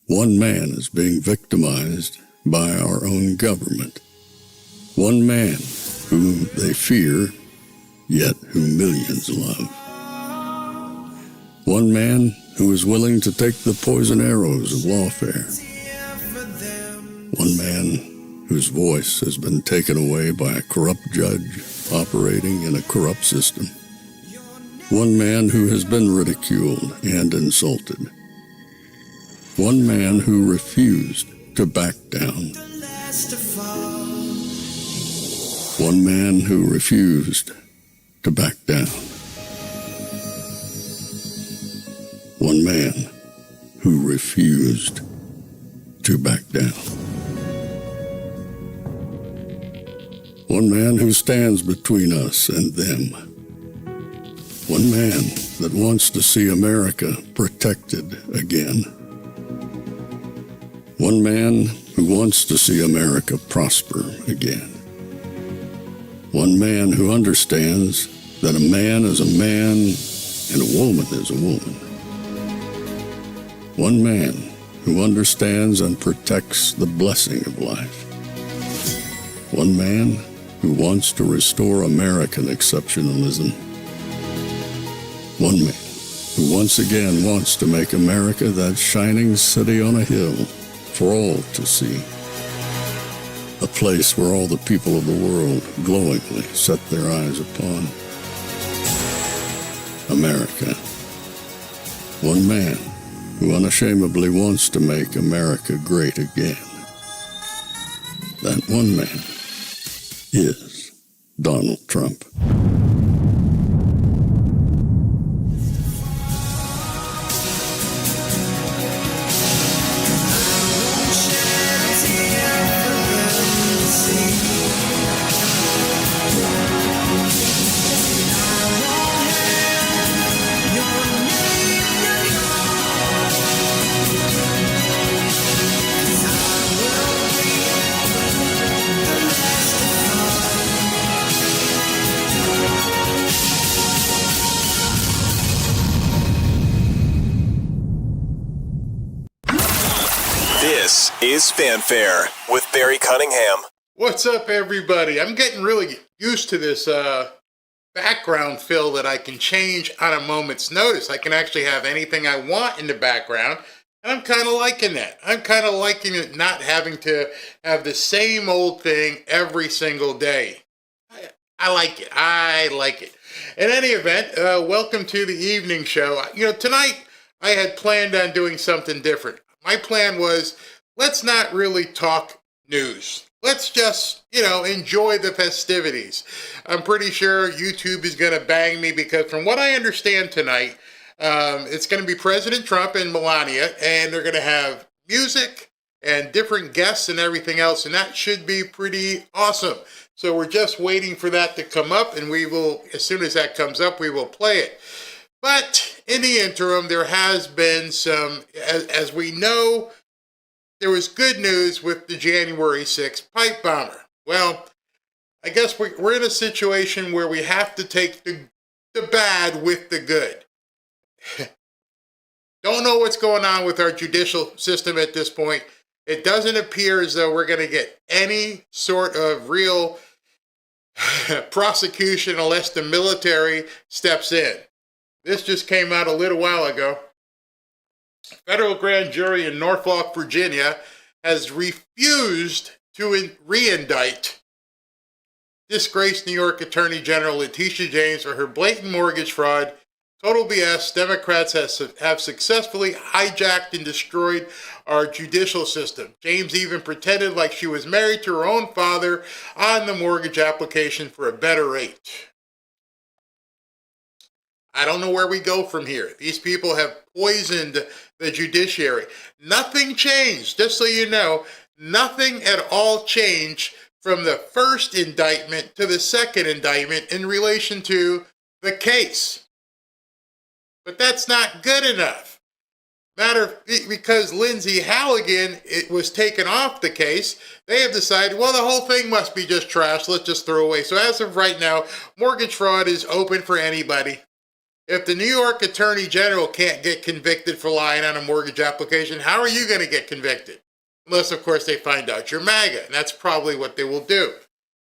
One man is being victimized by our own government. One man whom they fear, yet who millions love. One man who is willing to take the poison arrows of lawfare. One man whose voice has been taken away by a corrupt judge operating in a corrupt system. One man who has been ridiculed and insulted. One man who refused to back down. One man who refused to back down. One man who refused to back down. One man who stands between us and them. One man that wants to see America protected again. One man who wants to see America prosper again. One man who understands that a man is a man and a woman is a woman. One man who understands and protects the blessing of life. One man who wants to restore American exceptionalism. One man who once again wants to make America that shining city on a hill for all to see. A place where all the people of the world glowingly set their eyes upon. America. One man who unashamedly wants to make America great again. That one man is Donald Trump. This is Fanfare with Barry Cunningham. What's up, everybody? I'm getting really used to this background fill that I can change on a moment's notice. I can actually have anything I want in the background, and I'm kind of liking that. I'm kind of liking it not having to have the same old thing every single day. I like it. I like it. In any event, welcome to the evening show. Tonight I had planned on doing something different. My plan was, let's not really talk news. Let's just, enjoy the festivities. I'm pretty sure YouTube is going to bang me because from what I understand tonight, it's going to be President Trump and Melania, and they're going to have music and different guests and everything else, and that should be pretty awesome. So we're just waiting for that to come up, and we will, as soon as that comes up, we will play it. But in the interim, there has been some, as we know, there was good news with the January 6th pipe bomber. Well, I guess we're in a situation where we have to take the bad with the good. Don't know what's going on with our judicial system at this point. It doesn't appear as though we're going to get any sort of real prosecution unless the military steps in. This just came out a little while ago. Federal grand jury in Norfolk, Virginia, has refused to re-indict disgraced New York Attorney General Letitia James for her blatant mortgage fraud. Total BS. Democrats have successfully hijacked and destroyed our judicial system. James even pretended like she was married to her own father on the mortgage application for a better rate. I don't know where we go from here. These people have poisoned the judiciary. Nothing changed, just so you know, nothing at all changed from the first indictment to the second indictment in relation to the case. But that's not good enough. Because Lindsay Halligan was taken off the case, they have decided, well, the whole thing must be just trash. Let's just throw away. So as of right now, mortgage fraud is open for anybody. If the New York Attorney General can't get convicted for lying on a mortgage application, how are you going to get convicted? Unless, of course, they find out you're MAGA, and that's probably what they will do.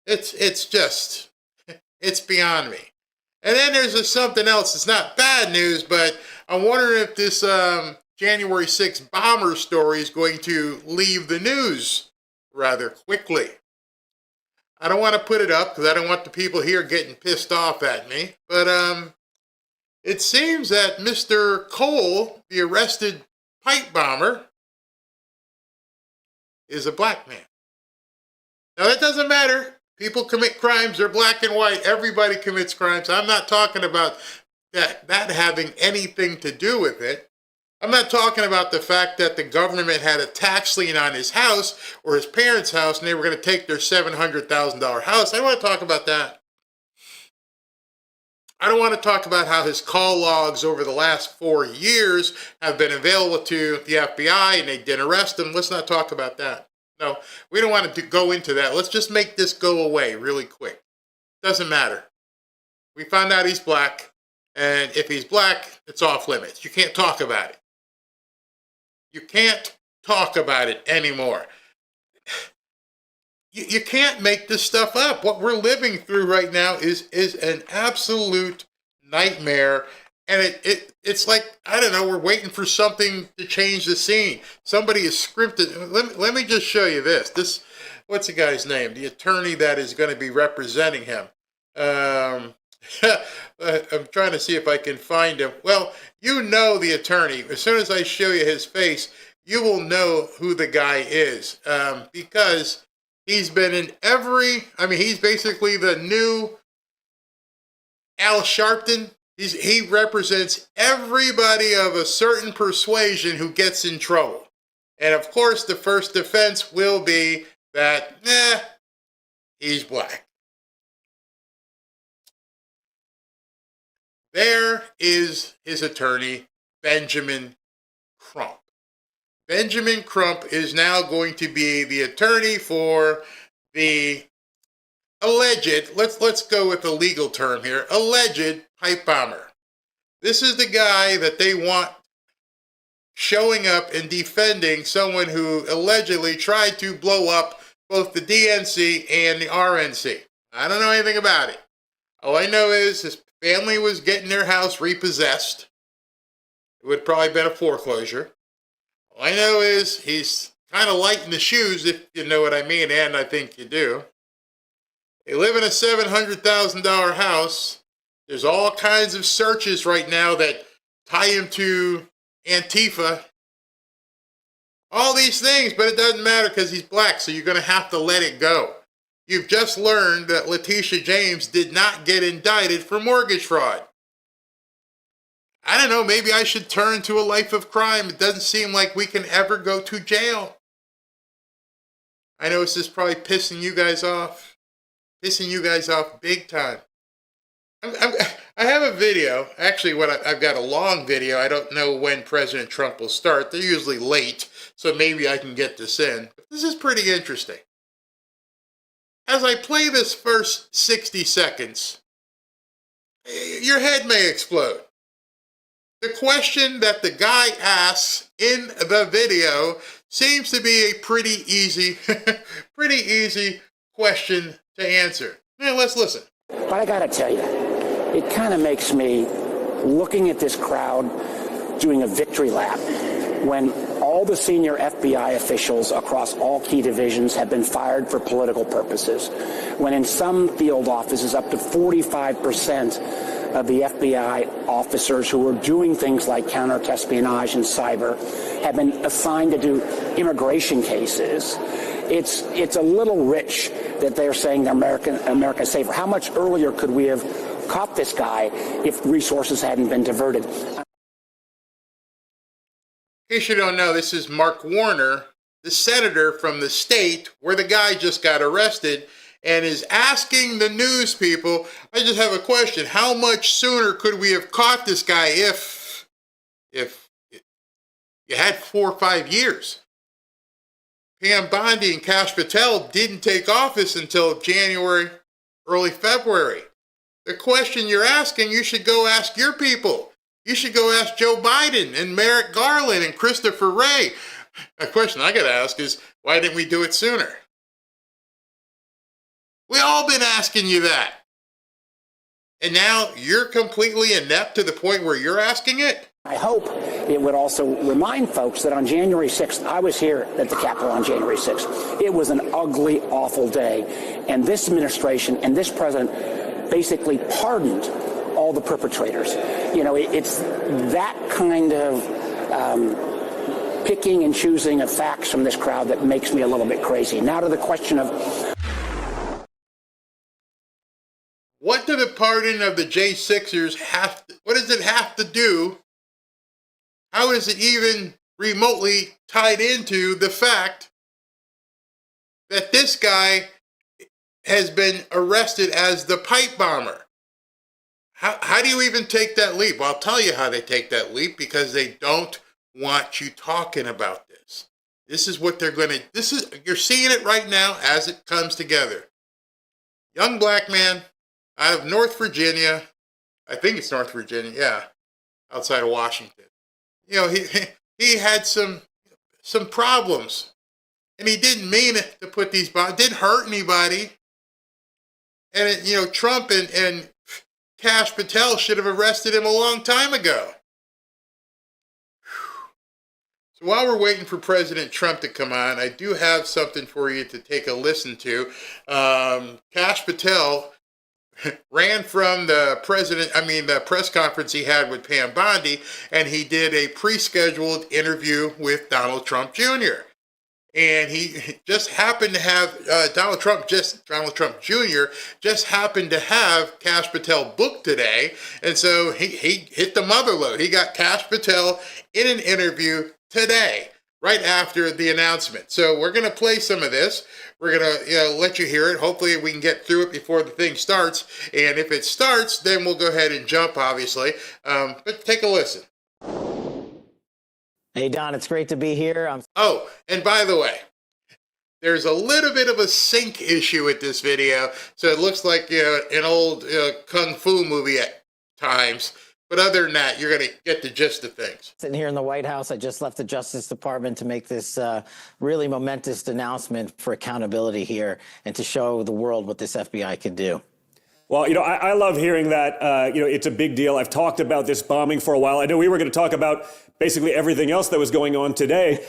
It's just, it's beyond me. And then there's something else. It's not bad news, but I'm wondering if this January 6th bomber story is going to leave the news rather quickly. I don't want to put it up because I don't want the people here getting pissed off at me. But it seems that Mr. Cole, the arrested pipe bomber, is a black man. Now, that doesn't matter. People commit crimes. They're black and white. Everybody commits crimes. I'm not talking about that having anything to do with it. I'm not talking about the fact that the government had a tax lien on his house or his parents' house and they were going to take their $700,000 house. I don't want to talk about that. I don't want to talk about how his call logs over the last 4 years have been available to the FBI and they didn't arrest him. Let's not talk about that. No, we don't want to go into that. Let's just make this go away really quick. Doesn't matter. We found out he's black, and if he's black, it's off limits. You can't talk about it. You can't talk about it anymore. You can't make this stuff up. What we're living through right now is an absolute nightmare. And it's like, I don't know, we're waiting for something to change the scene. Somebody is scripted. Let me just show you this. What's the guy's name? The attorney that is going to be representing him. I'm trying to see if I can find him. Well, you know the attorney. As soon as I show you his face, you will know who the guy is. Because he's been in he's basically the new Al Sharpton. He represents everybody of a certain persuasion who gets in trouble. And of course, the first defense will be that, he's black. There is his attorney, Benjamin Crump. Benjamin Crump is now going to be the attorney for the alleged, let's go with the legal term here, alleged pipe bomber. This is the guy that they want showing up and defending someone who allegedly tried to blow up both the DNC and the RNC. I don't know anything about it. All I know is his family was getting their house repossessed. It would probably been a foreclosure. All I know is he's kind of light in the shoes, if you know what I mean, and I think you do. They live in a $700,000 house. There's all kinds of searches right now that tie him to Antifa. All these things, but it doesn't matter because he's black, so you're going to have to let it go. You've just learned that Letitia James did not get indicted for mortgage fraud. I don't know, maybe I should turn to a life of crime. It doesn't seem like we can ever go to jail. I know this is probably pissing you guys off. Pissing you guys off big time. I have a video. Actually, I've got a long video. I don't know when President Trump will start. They're usually late, so maybe I can get this in. But this is pretty interesting. As I play this first 60 seconds, your head may explode. The question that the guy asks in the video seems to be a pretty easy question to answer. Now, let's listen. But I gotta tell you, it kind of makes me, looking at this crowd doing a victory lap, when all the senior FBI officials across all key divisions have been fired for political purposes, when in some field offices up to 45% of the FBI officers who are doing things like counter-espionage and cyber have been assigned to do immigration cases. It's a little rich that they're saying America's safer. How much earlier could we have caught this guy if resources hadn't been diverted? In case you don't know, this is Mark Warner, the senator from the state where the guy just got arrested, and is asking the news people, I just have a question, how much sooner could we have caught this guy if you had 4 or 5 years? Pam Bondi and Kash Patel didn't take office until January, early February. the question you're asking, you should go ask your people. You should go ask Joe Biden and Merrick Garland and Christopher Wray. A question I got to ask is, why didn't we do it sooner? We all been asking you that. And now you're completely inept to the point where you're asking it? I hope it would also remind folks that on January 6th, I was here at the Capitol on January 6th. It was an ugly, awful day. And this administration and this president basically pardoned all the perpetrators. You know, it's that kind of picking and choosing of facts from this crowd that makes me a little bit crazy. Now to the question of, what do the pardon of the J6ers what does it have to do? How is it even remotely tied into the fact that this guy has been arrested as the pipe bomber? How do you even take that leap? Well, I'll tell you how they take that leap, because they don't want you talking about this. This is what they're going to, you're seeing it right now as it comes together. Young black man out of North Virginia, I think it's North Virginia, yeah, outside of Washington. You know, he had some problems, and he didn't mean it to put these bombs. Didn't hurt anybody, and you know, Trump and Kash Patel should have arrested him a long time ago. So while we're waiting for President Trump to come on, I do have something for you to take a listen to. Kash Patel ran from the press conference he had with Pam Bondi, and he did a pre-scheduled interview with Donald Trump Jr. And he just happened to have, Donald Trump Jr. just happened to have Kash Patel booked today. And so he hit the mother load. He got Kash Patel in an interview today, right after the announcement. So we're going to play some of this. We're going to let you hear it. Hopefully we can get through it before the thing starts. And if it starts, then we'll go ahead and jump, obviously. But take a listen. Hey, Don, it's great to be here. Oh, and by the way, there's a little bit of a sync issue with this video. So it looks like an old kung fu movie at times. But other than that, you're going to get the gist of things. Sitting here in the White House, I just left the Justice Department to make this really momentous announcement for accountability here and to show the world what this FBI can do. Well, I love hearing that. It's a big deal. I've talked about this bombing for a while. I know we were going to talk about basically everything else that was going on today.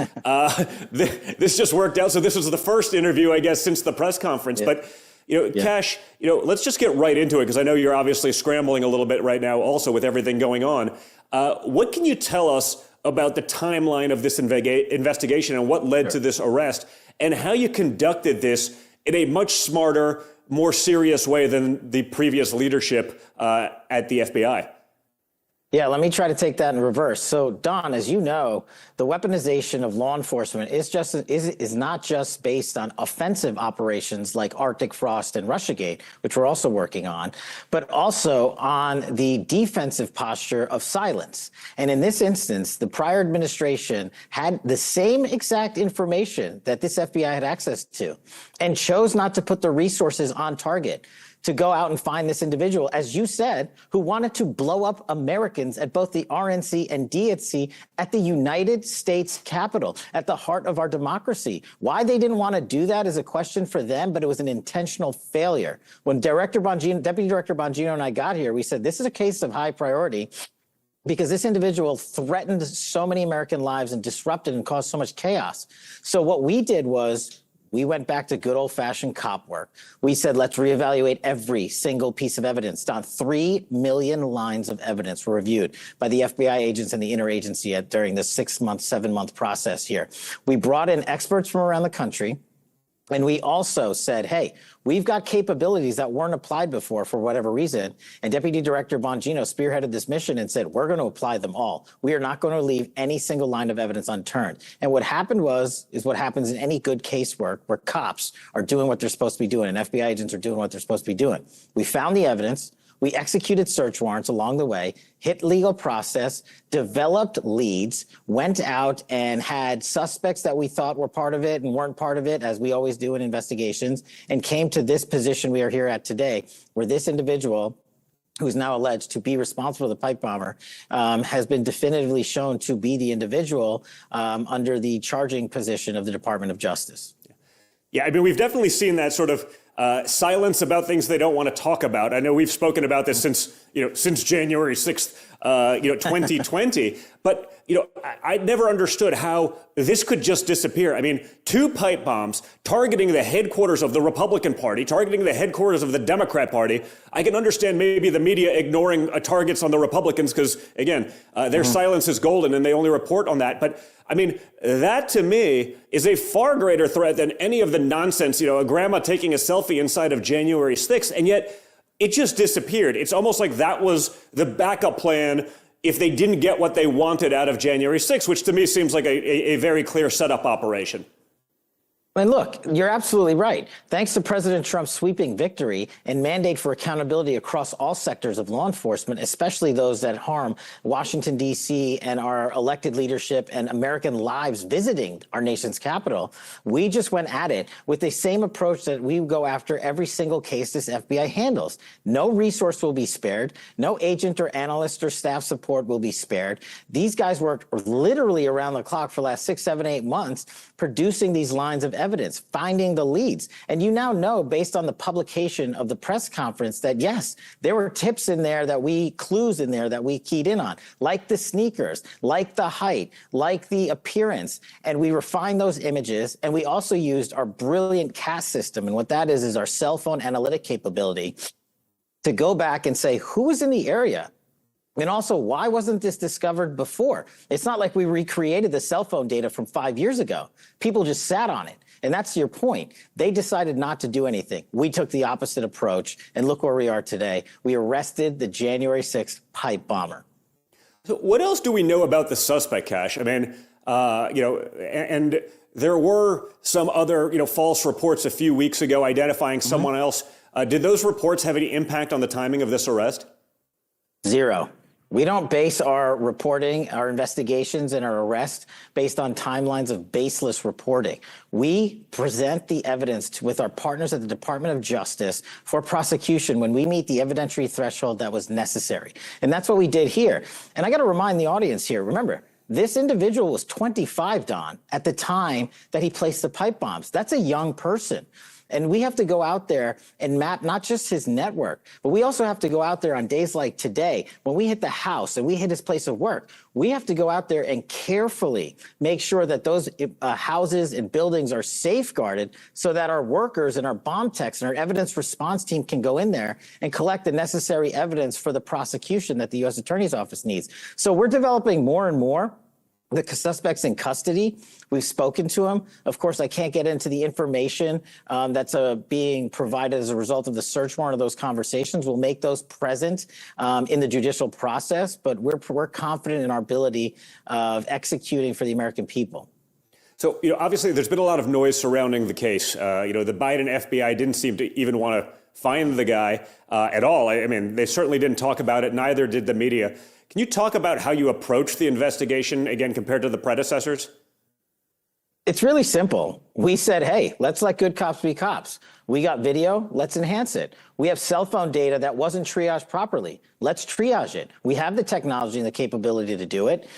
This just worked out. So this was the first interview, I guess, since the press conference. Yeah. But Kash, let's just get right into it, because I know you're obviously scrambling a little bit right now also with everything going on. What can you tell us about the timeline of this investigation and what led to this arrest, and how you conducted this in a much smarter, more serious way than the previous leadership at the FBI? Yeah, let me try to take that in reverse. So, Don, as you know, the weaponization of law enforcement is not just based on offensive operations like Arctic Frost and Russiagate, which we're also working on, but also on the defensive posture of silence. And in this instance, the prior administration had the same exact information that this FBI had access to and chose not to put the resources on target to go out and find this individual, as you said, who wanted to blow up Americans at both the RNC and DNC at the United States Capitol, at the heart of our democracy. Why they didn't want to do that is a question for them, but it was an intentional failure. When Deputy Director Bongino and I got here, we said, this is a case of high priority, because this individual threatened so many American lives and disrupted and caused so much chaos. So what we did was, we went back to good old-fashioned cop work. We said, let's reevaluate every single piece of evidence. Don, 3 million lines of evidence were reviewed by the FBI agents and the interagency during this 6-month, 7-month process here. We brought in experts from around the country, and we also said, hey, we've got capabilities that weren't applied before for whatever reason. And Deputy Director Bongino spearheaded this mission and said, we're going to apply them all. We are not going to leave any single line of evidence unturned. And what happened is what happens in any good casework, where cops are doing what they're supposed to be doing and FBI agents are doing what they're supposed to be doing. We found the evidence. We executed search warrants along the way, hit legal process, developed leads, went out and had suspects that we thought were part of it and weren't part of it, as we always do in investigations, and came to this position we are here at today, where this individual who's now alleged to be responsible for the pipe bomber, has been definitively shown to be the individual under the charging position of the Department of Justice. Yeah, I mean, we've definitely seen that sort of silence about things they don't want to talk about. I know we've spoken about this since January 6th, 2020. But, I never understood how this could just disappear. I mean, 2 pipe bombs targeting the headquarters of the Republican Party, targeting the headquarters of the Democrat Party. I can understand maybe the media ignoring targets on the Republicans because, again, their silence is golden and they only report on that. But I mean, that to me is a far greater threat than any of the nonsense, a grandma taking a selfie inside of January 6th, and yet it just disappeared. It's almost like that was the backup plan if they didn't get what they wanted out of January 6th, which to me seems like a very clear setup operation. And look, you're absolutely right. Thanks to President Trump's sweeping victory and mandate for accountability across all sectors of law enforcement, especially those that harm Washington, D.C. and our elected leadership and American lives visiting our nation's capital, we just went at it with the same approach that we go after every single case this FBI handles. No resource will be spared. No agent or analyst or staff support will be spared. These guys worked literally around the clock for the last 6, 7, 8 months producing these lines of evidence, finding the leads. And you now know, based on the publication of the press conference, that yes, there were tips in there clues in there that we keyed in on, like the sneakers, like the height, like the appearance. And we refined those images. And we also used our brilliant CAS system. And what that is our cell phone analytic capability to go back and say, who was in the area? And also, why wasn't this discovered before? It's not like we recreated the cell phone data from 5 years ago. People just sat on it. And that's your point. They decided not to do anything. We took the opposite approach. And look where we are today. We arrested the January 6th pipe bomber. So what else do we know about the suspect, Kash? I mean, and there were some other, false reports a few weeks ago identifying someone else. Did those reports have any impact on the timing of this arrest? Zero. We don't base our reporting, our investigations, and our arrest based on timelines of baseless reporting. We present the evidence with our partners at the Department of Justice for prosecution when we meet the evidentiary threshold that was necessary. And that's what we did here. And I got to remind the audience here, remember, this individual was 25, Don, at the time that he placed the pipe bombs. That's a young person. And we have to go out there and map not just his network, but we also have to go out there on days like today when we hit the house and we hit his place of work. We have to go out there and carefully make sure that those houses and buildings are safeguarded so that our workers and our bomb techs and our evidence response team can go in there and collect the necessary evidence for the prosecution that the U.S. Attorney's Office needs. So we're developing more and more the suspects in custody. We've spoken to them. Of course, I can't get into the information that's being provided as a result of the search warrant of those conversations. We'll make those present in the judicial process, but we're confident in our ability of executing for the American people. So, obviously there's been a lot of noise surrounding the case. The Biden FBI didn't seem to even want to find the guy at all. I mean, they certainly didn't talk about it. Neither did the media. Can you talk about how you approached the investigation, again, compared to the predecessors? It's really simple. We said, hey, let's let good cops be cops. We got video, let's enhance it. We have cell phone data that wasn't triaged properly. Let's triage it. We have the technology and the capability to do it.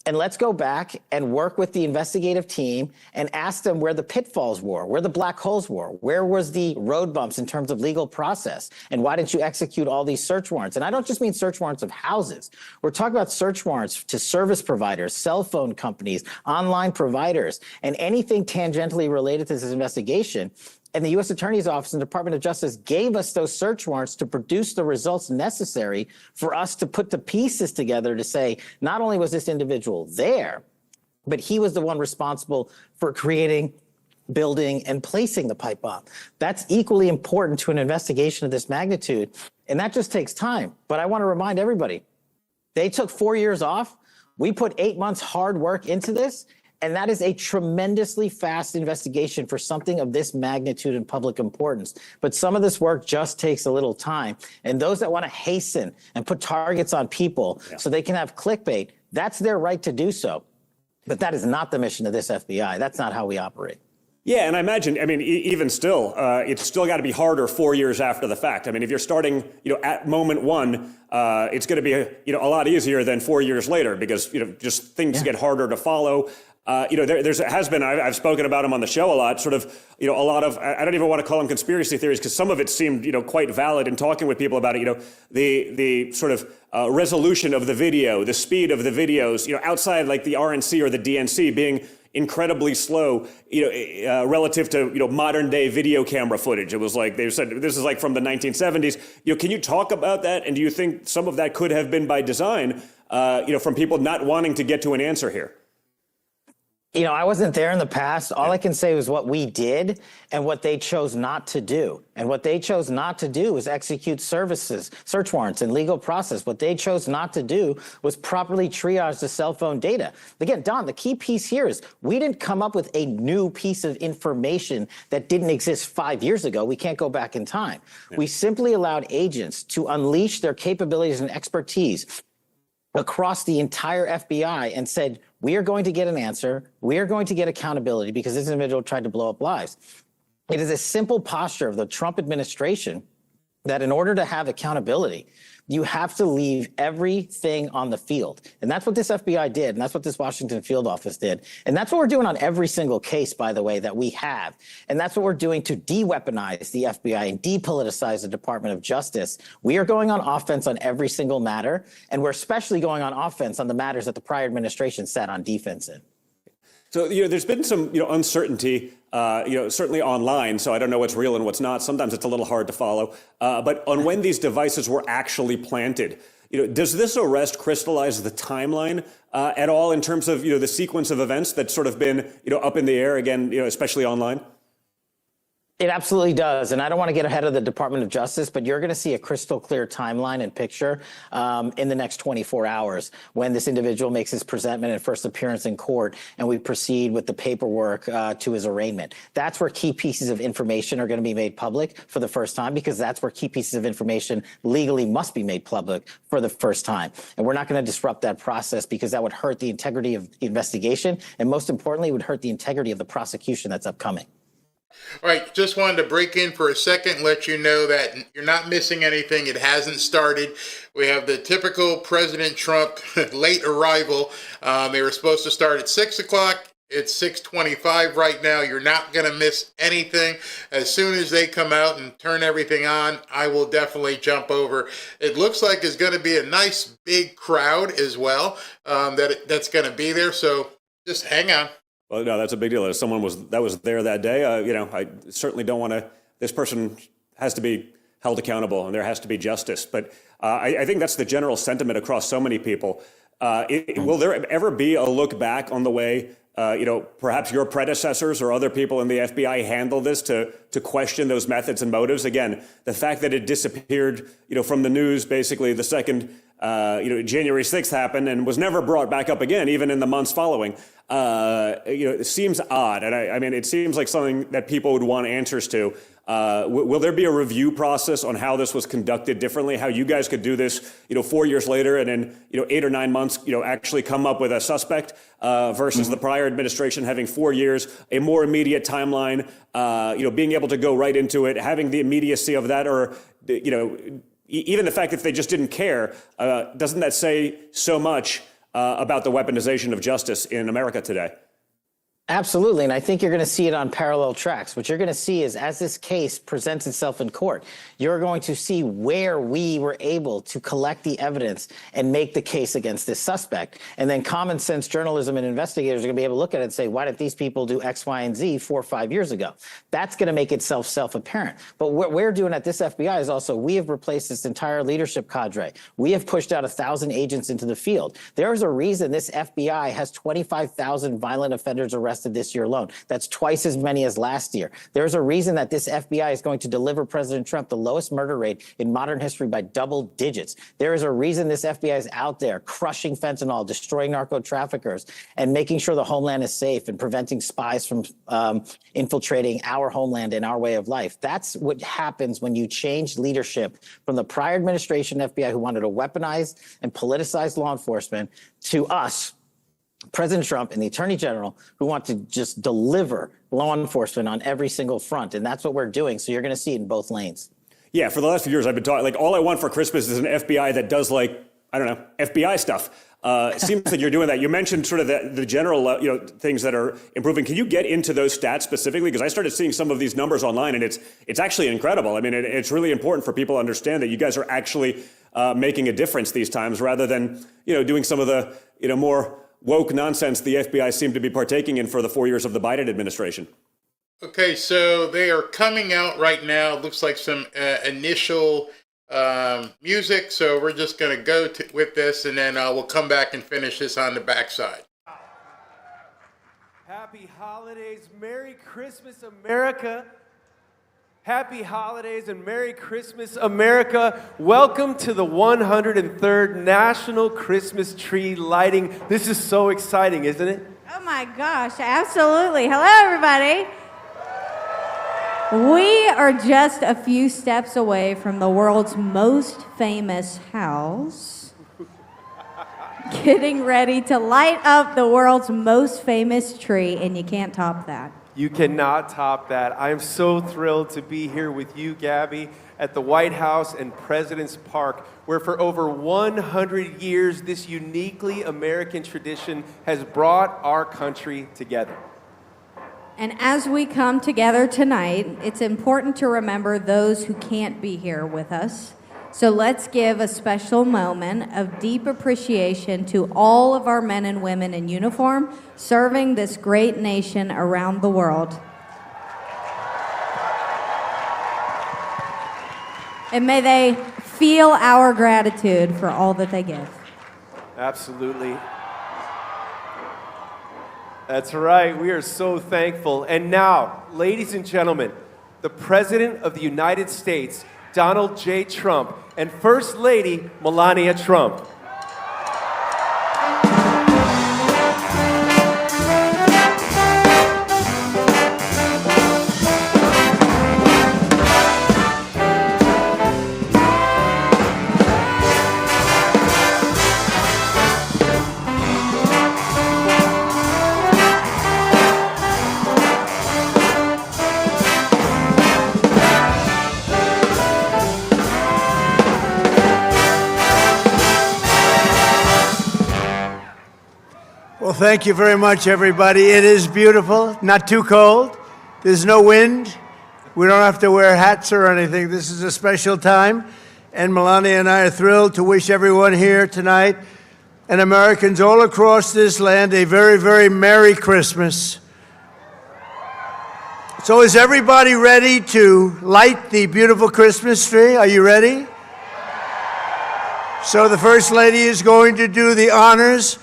And let's go back and work with the investigative team and ask them where the pitfalls were, where the black holes were, where was the road bumps in terms of legal process, and why didn't you execute all these search warrants? And I don't just mean search warrants of houses. We're talking about search warrants to service providers, cell phone companies, online providers, and anything tangentially related to this investigation. And the U.S. Attorney's Office and Department of Justice gave us those search warrants to produce the results necessary for us to put the pieces together to say, not only was this individual there, but he was the one responsible for creating, building, and placing the pipe bomb. That's equally important to an investigation of this magnitude. And that just takes time. But I want to remind everybody, they took 4 years off. We put 8 months hard work into this. And that is a tremendously fast investigation for something of this magnitude and public importance. But some of this work just takes a little time. And those that want to hasten and put targets on people so they can have clickbait, that's their right to do so. But that is not the mission of this FBI. That's not how we operate. Yeah, and I imagine, I mean, even still, it's still got to be harder 4 years after the fact. I mean, if you're starting, at moment one, it's going to be, a lot easier than 4 years later because, just things get harder to follow. I've spoken about them on the show a lot, sort of, a lot of, I don't even want to call them conspiracy theories because some of it seemed, quite valid in talking with people about it, the sort of resolution of the video, the speed of the videos, outside like the RNC or the DNC being incredibly slow, relative to, modern day video camera footage. It was like, they said, this is like from the 1970s. Can you talk about that? And do you think some of that could have been by design, from people not wanting to get to an answer here? I wasn't there in the past. All I can say was what we did and what they chose not to do. And what they chose not to do was execute search warrants, and legal process. What they chose not to do was properly triage the cell phone data. Again, Don, the key piece here is we didn't come up with a new piece of information that didn't exist 5 years ago. We can't go back in time. Yeah. We simply allowed agents to unleash their capabilities and expertise across the entire FBI and said, we are going to get an answer. We are going to get accountability because this individual tried to blow up lives. It is a simple posture of the Trump administration that in order to have accountability, you have to leave everything on the field. And that's what this FBI did. And that's what this Washington field office did. And that's what we're doing on every single case, by the way, that we have. And that's what we're doing to de-weaponize the FBI and depoliticize the Department of Justice. We are going on offense on every single matter. And we're especially going on offense on the matters that the prior administration sat on defense in. So, there's been some, uncertainty, certainly online. So I don't know what's real and what's not. Sometimes it's a little hard to follow. But on when these devices were actually planted, does this arrest crystallize the timeline at all in terms of, the sequence of events that's sort of been, up in the air again, especially online? It absolutely does. And I don't want to get ahead of the Department of Justice, but you're going to see a crystal clear timeline and picture in the next 24 hours when this individual makes his presentment and first appearance in court and we proceed with the paperwork to his arraignment. That's where key pieces of information are going to be made public for the first time, because that's where key pieces of information legally must be made public for the first time. And we're not going to disrupt that process because that would hurt the integrity of the investigation. And most importantly, it would hurt the integrity of the prosecution that's upcoming. All right, just wanted to break in for a second, let you know that you're not missing anything. It hasn't started. We have the typical President Trump late arrival. They were supposed to start at 6 o'clock. It's 6:25 right now. You're not going to miss anything. As soon as they come out and turn everything on, I will definitely jump over. It looks like it's going to be a nice big crowd as well that's going to be there. So just hang on. Well, no, that's a big deal. As someone that was there that day, I certainly don't want to. This person has to be held accountable, and there has to be justice. But I think that's the general sentiment across so many people. Will there ever be a look back on the way, perhaps your predecessors or other people in the FBI handled this to question those methods and motives? Again, the fact that it disappeared, from the news basically the second, January 6th happened and was never brought back up again, even in the months following. It seems odd. And I mean, it seems like something that people would want answers to. Will there be a review process on how this was conducted differently, how you guys could do this, 4 years later and in, 8 or 9 months, actually come up with a suspect versus the prior administration having 4 years, a more immediate timeline, being able to go right into it, having the immediacy of that, or, even the fact that they just didn't care, doesn't that say so much about the weaponization of justice in America today? Absolutely. And I think you're going to see it on parallel tracks. What you're going to see is as this case presents itself in court, you're going to see where we were able to collect the evidence and make the case against this suspect. And then common sense journalism and investigators are going to be able to look at it and say, why did these people do X, Y, and Z 4 or 5 years ago? That's going to make itself self-apparent. But what we're doing at this FBI is also we have replaced this entire leadership cadre. We have pushed out 1,000 agents into the field. There is a reason this FBI has 25,000 violent offenders arrested this year alone. That's twice as many as last year. There's a reason that this FBI is going to deliver President Trump the lowest murder rate in modern history by double digits. There is a reason this FBI is out there crushing fentanyl, destroying narco traffickers, and making sure the homeland is safe and preventing spies from infiltrating our homeland and our way of life. That's what happens when you change leadership from the prior administration FBI who wanted to weaponize and politicize law enforcement to us President Trump and the Attorney General who want to just deliver law enforcement on every single front. And that's what we're doing. So you're going to see it in both lanes. Yeah, for the last few years, I've been talking, like, all I want for Christmas is an FBI that does, like, I don't know, FBI stuff. It seems that you're doing that. You mentioned sort of the general, things that are improving. Can you get into those stats specifically? Because I started seeing some of these numbers online, and it's actually incredible. I mean, it's really important for people to understand that you guys are actually making a difference these times, rather than, doing some of the, more woke nonsense the FBI seemed to be partaking in for the 4 years of the Biden administration. Okay, so they are coming out right now. Looks like some initial music. So we're just going to go with this, and then we'll come back and finish this on the backside. Happy holidays. Merry Christmas, America. Happy holidays and Merry Christmas, America. Welcome to the 103rd National Christmas Tree Lighting. This is so exciting, isn't it? Oh my gosh, absolutely. Hello, everybody. We are just a few steps away from the world's most famous house, getting ready to light up the world's most famous tree, and you can't top that. You cannot top that. I am so thrilled to be here with you, Gabby, at the White House and President's Park, where for over 100 years, this uniquely American tradition has brought our country together. And as we come together tonight, it's important to remember those who can't be here with us. So let's give a special moment of deep appreciation to all of our men and women in uniform serving this great nation around the world. And may they feel our gratitude for all that they give. Absolutely. That's right. We are so thankful. And now, ladies and gentlemen, the President of the United States, Donald J. Trump, and First Lady Melania Trump. Well, thank you very much, everybody. It is beautiful, not too cold. There's no wind. We don't have to wear hats or anything. This is a special time, and Melania and I are thrilled to wish everyone here tonight and Americans all across this land a very, very Merry Christmas. So is everybody ready to light the beautiful Christmas tree? Are you ready? So the First Lady is going to do the honors,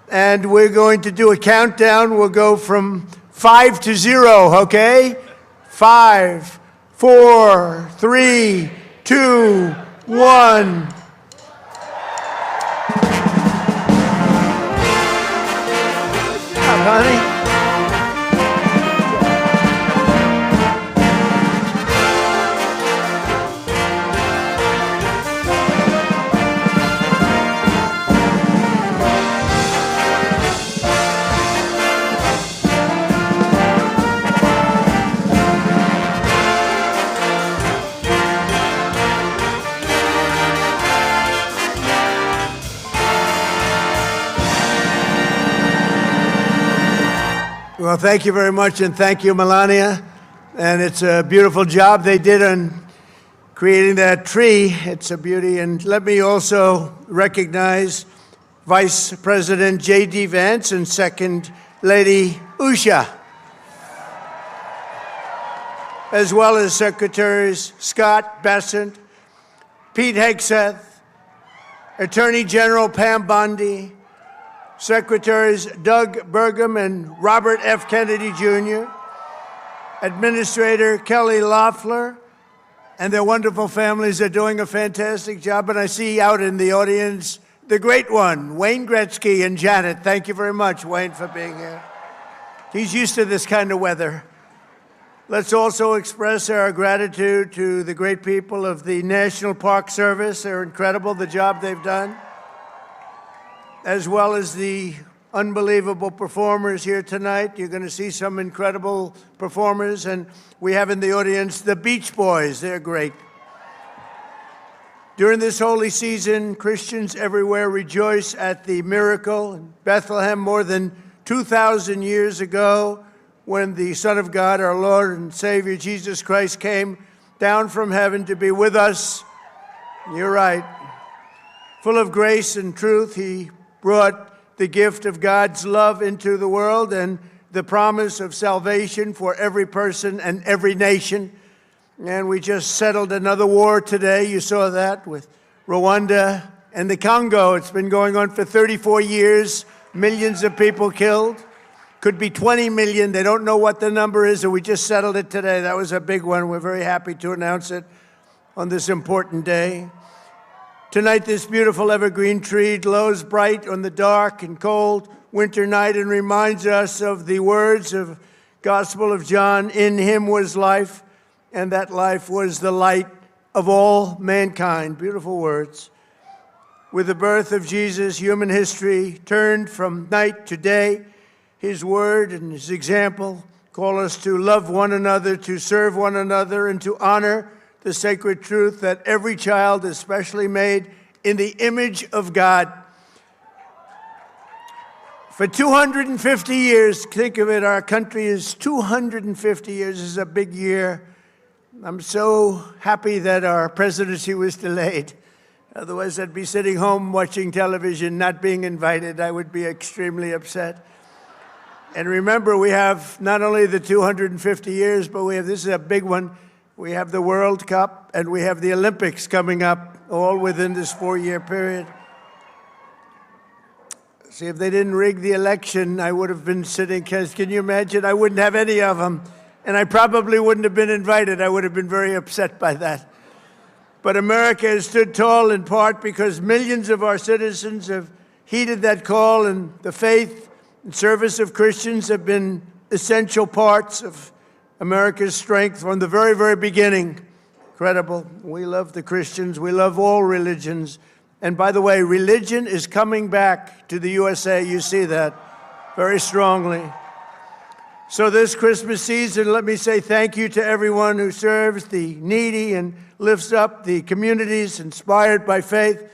and we're going to do a countdown. We'll go from 5 to 0, okay? 5, 4, 3, 2, 1. Honey. Well, thank you very much, and thank you, Melania. And it's a beautiful job they did on creating that tree. It's a beauty. And let me also recognize Vice President J.D. Vance and Second Lady Usha, as well as Secretaries Scott Bessent, Pete Hegseth, Attorney General Pam Bondi, Secretaries Doug Burgum and Robert F. Kennedy Jr., Administrator Kelly Loeffler, and their wonderful families are doing a fantastic job. And I see out in the audience the great one, Wayne Gretzky and Janet. Thank you very much, Wayne, for being here. He's used to this kind of weather. Let's also express our gratitude to the great people of the National Park Service. They're incredible, the job they've done, as well as the unbelievable performers here tonight. You're going to see some incredible performers, and we have in the audience the Beach Boys. They're great. During this holy season, Christians everywhere rejoice at the miracle in Bethlehem more than 2,000 years ago when the Son of God, our Lord and Savior, Jesus Christ, came down from heaven to be with us. You're right. Full of grace and truth, he brought the gift of God's love into the world and the promise of salvation for every person and every nation. And we just settled another war today. You saw that with Rwanda and the Congo. It's been going on for 34 years. Millions of people killed. Could be 20 million. They don't know what the number is, and we just settled it today. That was a big one. We're very happy to announce it on this important day. Tonight, this beautiful evergreen tree glows bright on the dark and cold winter night and reminds us of the words of Gospel of John, "In him was life, and that life was the light of all mankind." Beautiful words. With the birth of Jesus, human history turned from night to day. His word and his example call us to love one another, to serve one another, and to honor the sacred truth that every child is specially made in the image of God. For 250 years, think of it, our country is 250 years. This is a big year. I'm so happy that our presidency was delayed. Otherwise, I'd be sitting home watching television, not being invited. I would be extremely upset. And remember, we have not only the 250 years, but this is a big one. We have the World Cup and we have the Olympics coming up, all within this 4-year period. See, if they didn't rig the election, I would have been sitting, can you imagine? I wouldn't have any of them. And I probably wouldn't have been invited. I would have been very upset by that. But America has stood tall in part because millions of our citizens have heeded that call, and the faith and service of Christians have been essential parts of America's strength from the very, very beginning. Incredible. We love the Christians. We love all religions. And by the way, religion is coming back to the USA. You see that very strongly. So this Christmas season, let me say thank you to everyone who serves the needy and lifts up the communities inspired by faith.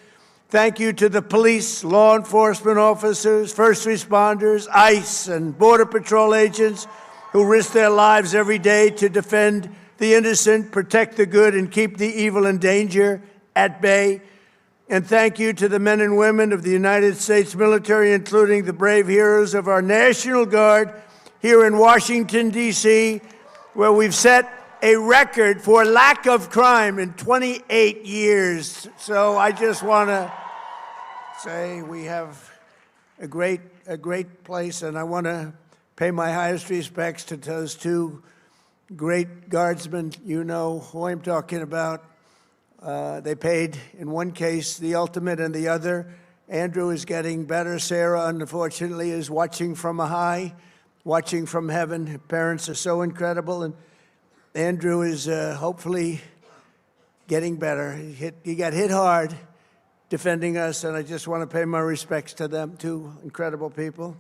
Thank you to the police, law enforcement officers, first responders, ICE, and Border Patrol agents who risk their lives every day to defend the innocent, protect the good, and keep the evil and danger at bay. And thank you to the men and women of the United States military, including the brave heroes of our National Guard here in Washington, D.C., where we've set a record for lack of crime in 28 years. So I just want to say we have a great place, and I want to pay my highest respects to those two great guardsmen. You know who I'm talking about. They paid, in one case, the ultimate, and the other. Andrew is getting better. Sarah, unfortunately, is watching from a high, watching from heaven. Her parents are so incredible, and Andrew is hopefully getting better. He got hit hard defending us, and I just want to pay my respects to them, two incredible people.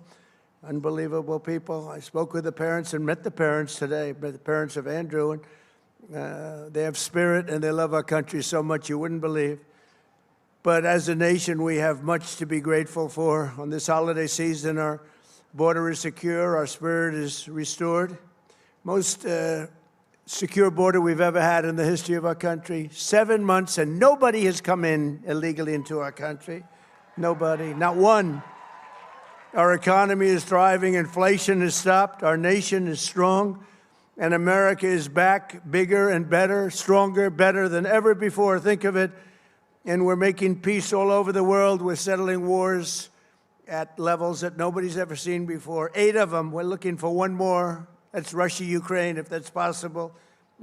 Unbelievable people. I spoke with the parents and met the parents today, the parents of Andrew, and they have spirit and they love our country so much you wouldn't believe. But as a nation, we have much to be grateful for. On this holiday season, our border is secure, our spirit is restored. Most secure border we've ever had in the history of our country. 7 months and nobody has come in illegally into our country. Nobody, not one. Our economy is thriving, inflation has stopped, our nation is strong, and America is back bigger and better, stronger, better than ever before. Think of it. And we're making peace all over the world. We're settling wars at levels that nobody's ever seen before. 8 of them. We're looking for one more. That's Russia, Ukraine, if that's possible.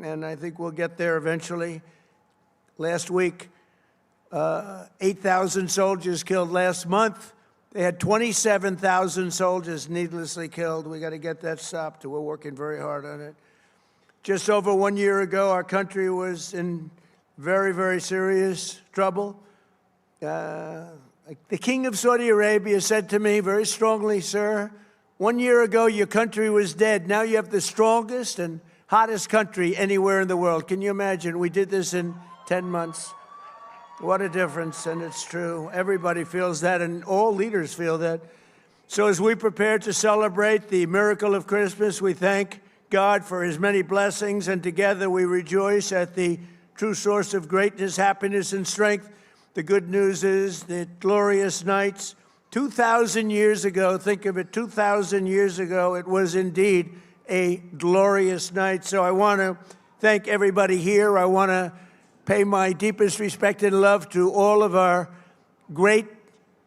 And I think we'll get there eventually. Last week, 8,000 soldiers killed. Last month, they had 27,000 soldiers needlessly killed. We got to get that stopped. We're working very hard on it. Just over 1 year ago, our country was in very, very serious trouble. A The King of Saudi Arabia said to me very strongly, sir, 1 year ago your country was dead. Now you have the strongest and hottest country anywhere in the world. Can you imagine? We did this in 10 months. What a difference, and it's true. Everybody feels that, and all leaders feel that. So as we prepare to celebrate the miracle of Christmas, we thank God for his many blessings, and together we rejoice at the true source of greatness, happiness, and strength. The good news is that glorious nights, 2,000 years ago, think of it, 2,000 years ago, it was indeed a glorious night. So I want to thank everybody here. I want to pay my deepest respect and love to all of our great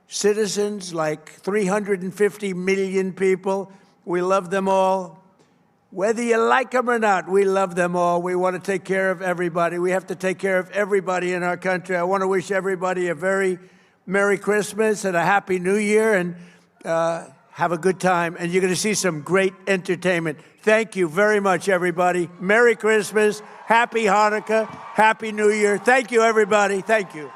citizens, like 350 million people. We love them all. Whether you like them or not, we love them all. We want to take care of everybody. We have to take care of everybody in our country. I want to wish everybody a very Merry Christmas and a Happy New Year, and have a good time. And you're going to see some great entertainment. Thank you very much, everybody. Merry Christmas, Happy Hanukkah, Happy New Year. Thank you, everybody. Thank you.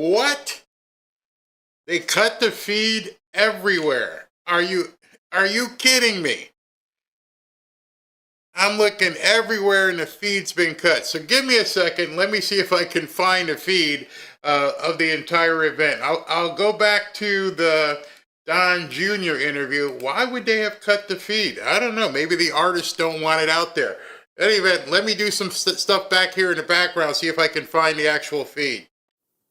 What? They cut the feed everywhere. Are you kidding me? I'm looking everywhere and the feed's been cut. So give me a second. Let me see if I can find a feed of the entire event. I'll go back to the Don Jr. interview. Why would they have cut the feed? I don't know. Maybe the artists don't want it out there. In any event, let me do some stuff back here in the background, see if I can find the actual feed.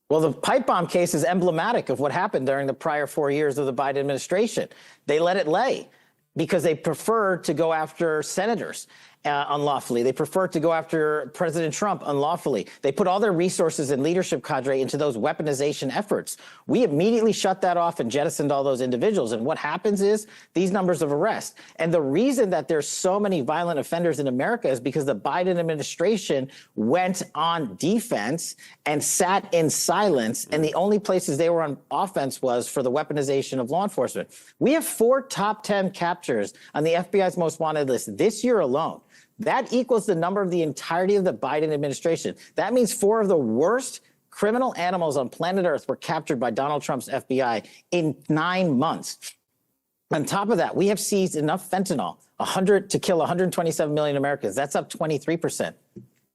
Well, the pipe bomb case is emblematic of what happened during the prior 4 years of the Biden administration. They let it lay because they preferred to go after senators unlawfully. They preferred to go after President Trump unlawfully. They put all their resources and leadership cadre into those weaponization efforts. We immediately shut that off and jettisoned all those individuals. And what happens is these numbers of arrests. And the reason that there's so many violent offenders in America is because the Biden administration went on defense and sat in silence. And the only places they were on offense was for the weaponization of law enforcement. We have 4 top 10 captures on the FBI's most wanted list this year alone. That equals the number of the entirety of the Biden administration. That means 4 of the worst criminal animals on planet Earth were captured by Donald Trump's FBI in 9 months. On top of that, we have seized enough fentanyl, 100 to kill 127 million Americans. That's up 23%.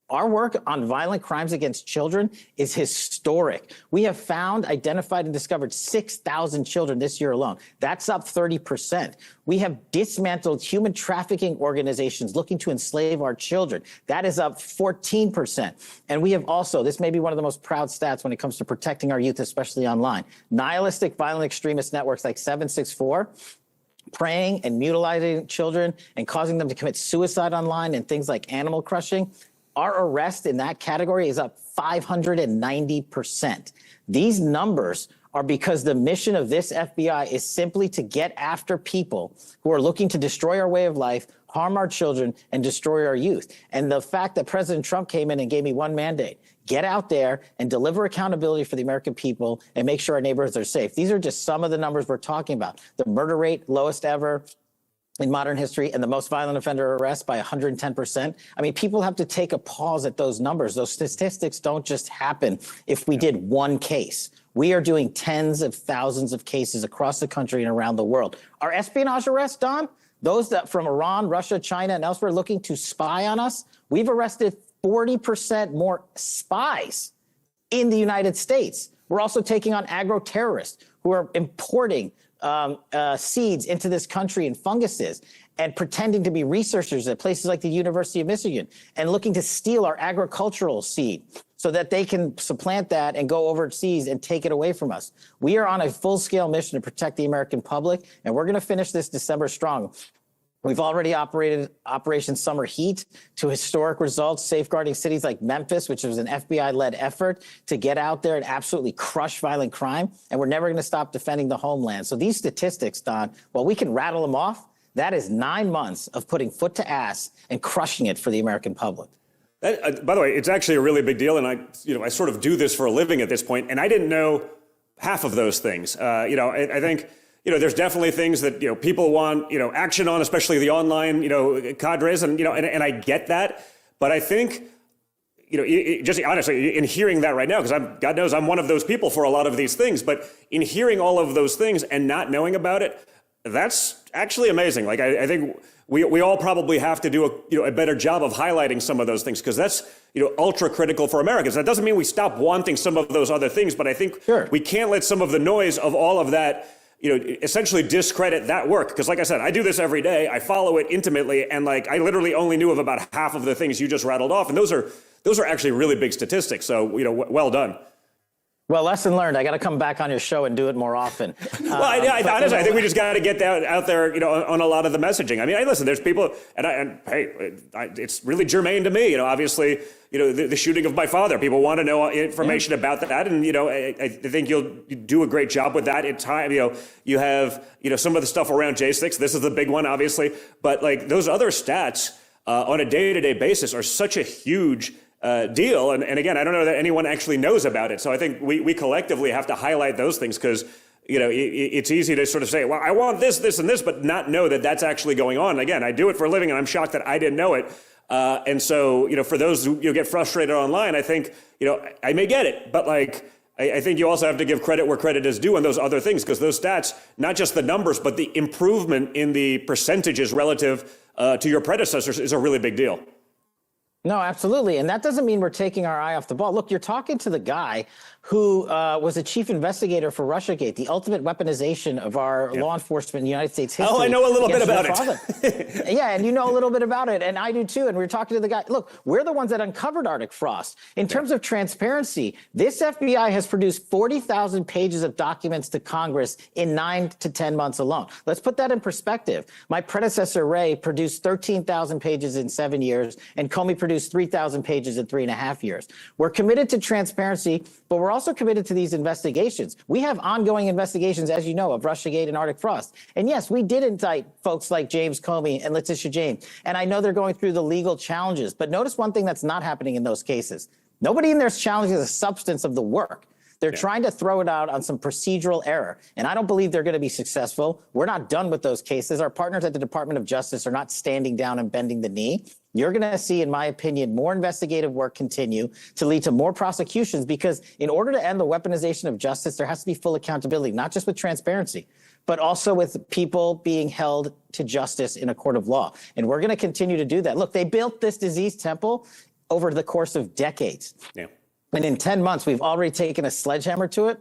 Our work on violent crimes against children is historic. We have found, identified, and discovered 6,000 children this year alone. That's up 30%. We have dismantled human trafficking organizations looking to enslave our children. That is up 14%. And we have also, this may be one of the most proud stats when it comes to protecting our youth, especially online, nihilistic violent extremist networks like 764, preying and mutilating children and causing them to commit suicide online and things like animal crushing. Our arrest in that category is up 590%. These numbers are because the mission of this FBI is simply to get after people who are looking to destroy our way of life, harm our children, and destroy our youth. And the fact that President Trump came in and gave me one mandate, get out there and deliver accountability for the American people and make sure our neighborhoods are safe. These are just some of the numbers we're talking about. The murder rate, lowest ever in modern history, and the most violent offender arrest by 110%. I mean, people have to take a pause at those numbers. Those statistics don't just happen if we did one case. We are doing tens of thousands of cases across the country and around the world. Our espionage arrests, Don, those that from Iran, Russia, China, and elsewhere looking to spy on us, we've arrested 40% more spies in the United States. We're also taking on agro-terrorists who are importing seeds into this country and funguses and pretending to be researchers at places like the University of Michigan and looking to steal our agricultural seed so that they can supplant that and go overseas and take it away from us. We are on a full-scale mission to protect the American public, and we're going to finish this December strong. We've already operated Operation Summer Heat to historic results, safeguarding cities like Memphis, which was an FBI-led effort to get out there and absolutely crush violent crime. And we're never going to stop defending the homeland. So these statistics, Don, while we can rattle them off, that is 9 months of putting foot to ass and crushing it for the American public. By the way, it's actually a really big deal, and I sort of do this for a living at this point, and I didn't know half of those things. I think there's definitely things that people want action on, especially the online cadres, and and I get that, but I think just honestly in hearing that right now, because God knows I'm one of those people for a lot of these things, but in hearing all of those things and not knowing about it, that's actually amazing. Like I think we all probably have to do a better job of highlighting some of those things, because that's ultra critical for Americans. That doesn't mean we stop wanting some of those other things, but I think we can't let some of the noise of all of that essentially discredit that work. Because like I said, I do this every day. I follow it intimately, and I literally only knew of about half of the things you just rattled off, and those are actually really big statistics. So well done. Well, lesson learned. I got to come back on your show and do it more often. Well, honestly, I think we just got to get that out there, on a lot of the messaging. I mean, listen, there's people, and hey, it's really germane to me. Obviously, the shooting of my father. People want to know information about that, and I think you'll do a great job with that. In time, you have some of the stuff around J6. This is the big one, obviously, but those other stats on a day-to-day basis are such a huge deal. And again, I don't know that anyone actually knows about it. So I think we collectively have to highlight those things, because, it's easy to sort of say, well, I want this, this, and this, but not know that that's actually going on. And again, I do it for a living, and I'm shocked that I didn't know it. And so, for those who get frustrated online, I think, I may get it, but I think you also have to give credit where credit is due on those other things, because those stats, not just the numbers, but the improvement in the percentages relative to your predecessors is a really big deal. No, absolutely. And that doesn't mean we're taking our eye off the ball. Look, you're talking to the guy who was a chief investigator for Russiagate, the ultimate weaponization of our law enforcement in the United States history. Oh, I know a little bit about it. Yeah, and you know a little bit about it, and I do too. And we were talking to the guy. Look, we're the ones that uncovered Arctic frost. In terms of transparency, this FBI has produced 40,000 pages of documents to Congress in 9 to 10 months alone. Let's put that in perspective. My predecessor, Ray, produced 13,000 pages in 7 years, and Comey produced 3,000 pages in 3.5 years. We're committed to transparency, but we're also committed to these investigations. We have ongoing investigations, as you know, of Russiagate and Arctic frost. And yes, we did indict folks like James Comey and Letitia James. And I know they're going through the legal challenges. But notice one thing that's not happening in those cases. Nobody in there is challenging the substance of the work. They're trying to throw it out on some procedural error. And I don't believe they're going to be successful. We're not done with those cases. Our partners at the Department of Justice are not standing down and bending the knee. You're going to see, in my opinion, more investigative work continue to lead to more prosecutions, because in order to end the weaponization of justice, there has to be full accountability, not just with transparency, but also with people being held to justice in a court of law. And we're going to continue to do that. Look, they built this disease temple over the course of decades. Yeah. And in 10 months, we've already taken a sledgehammer to it.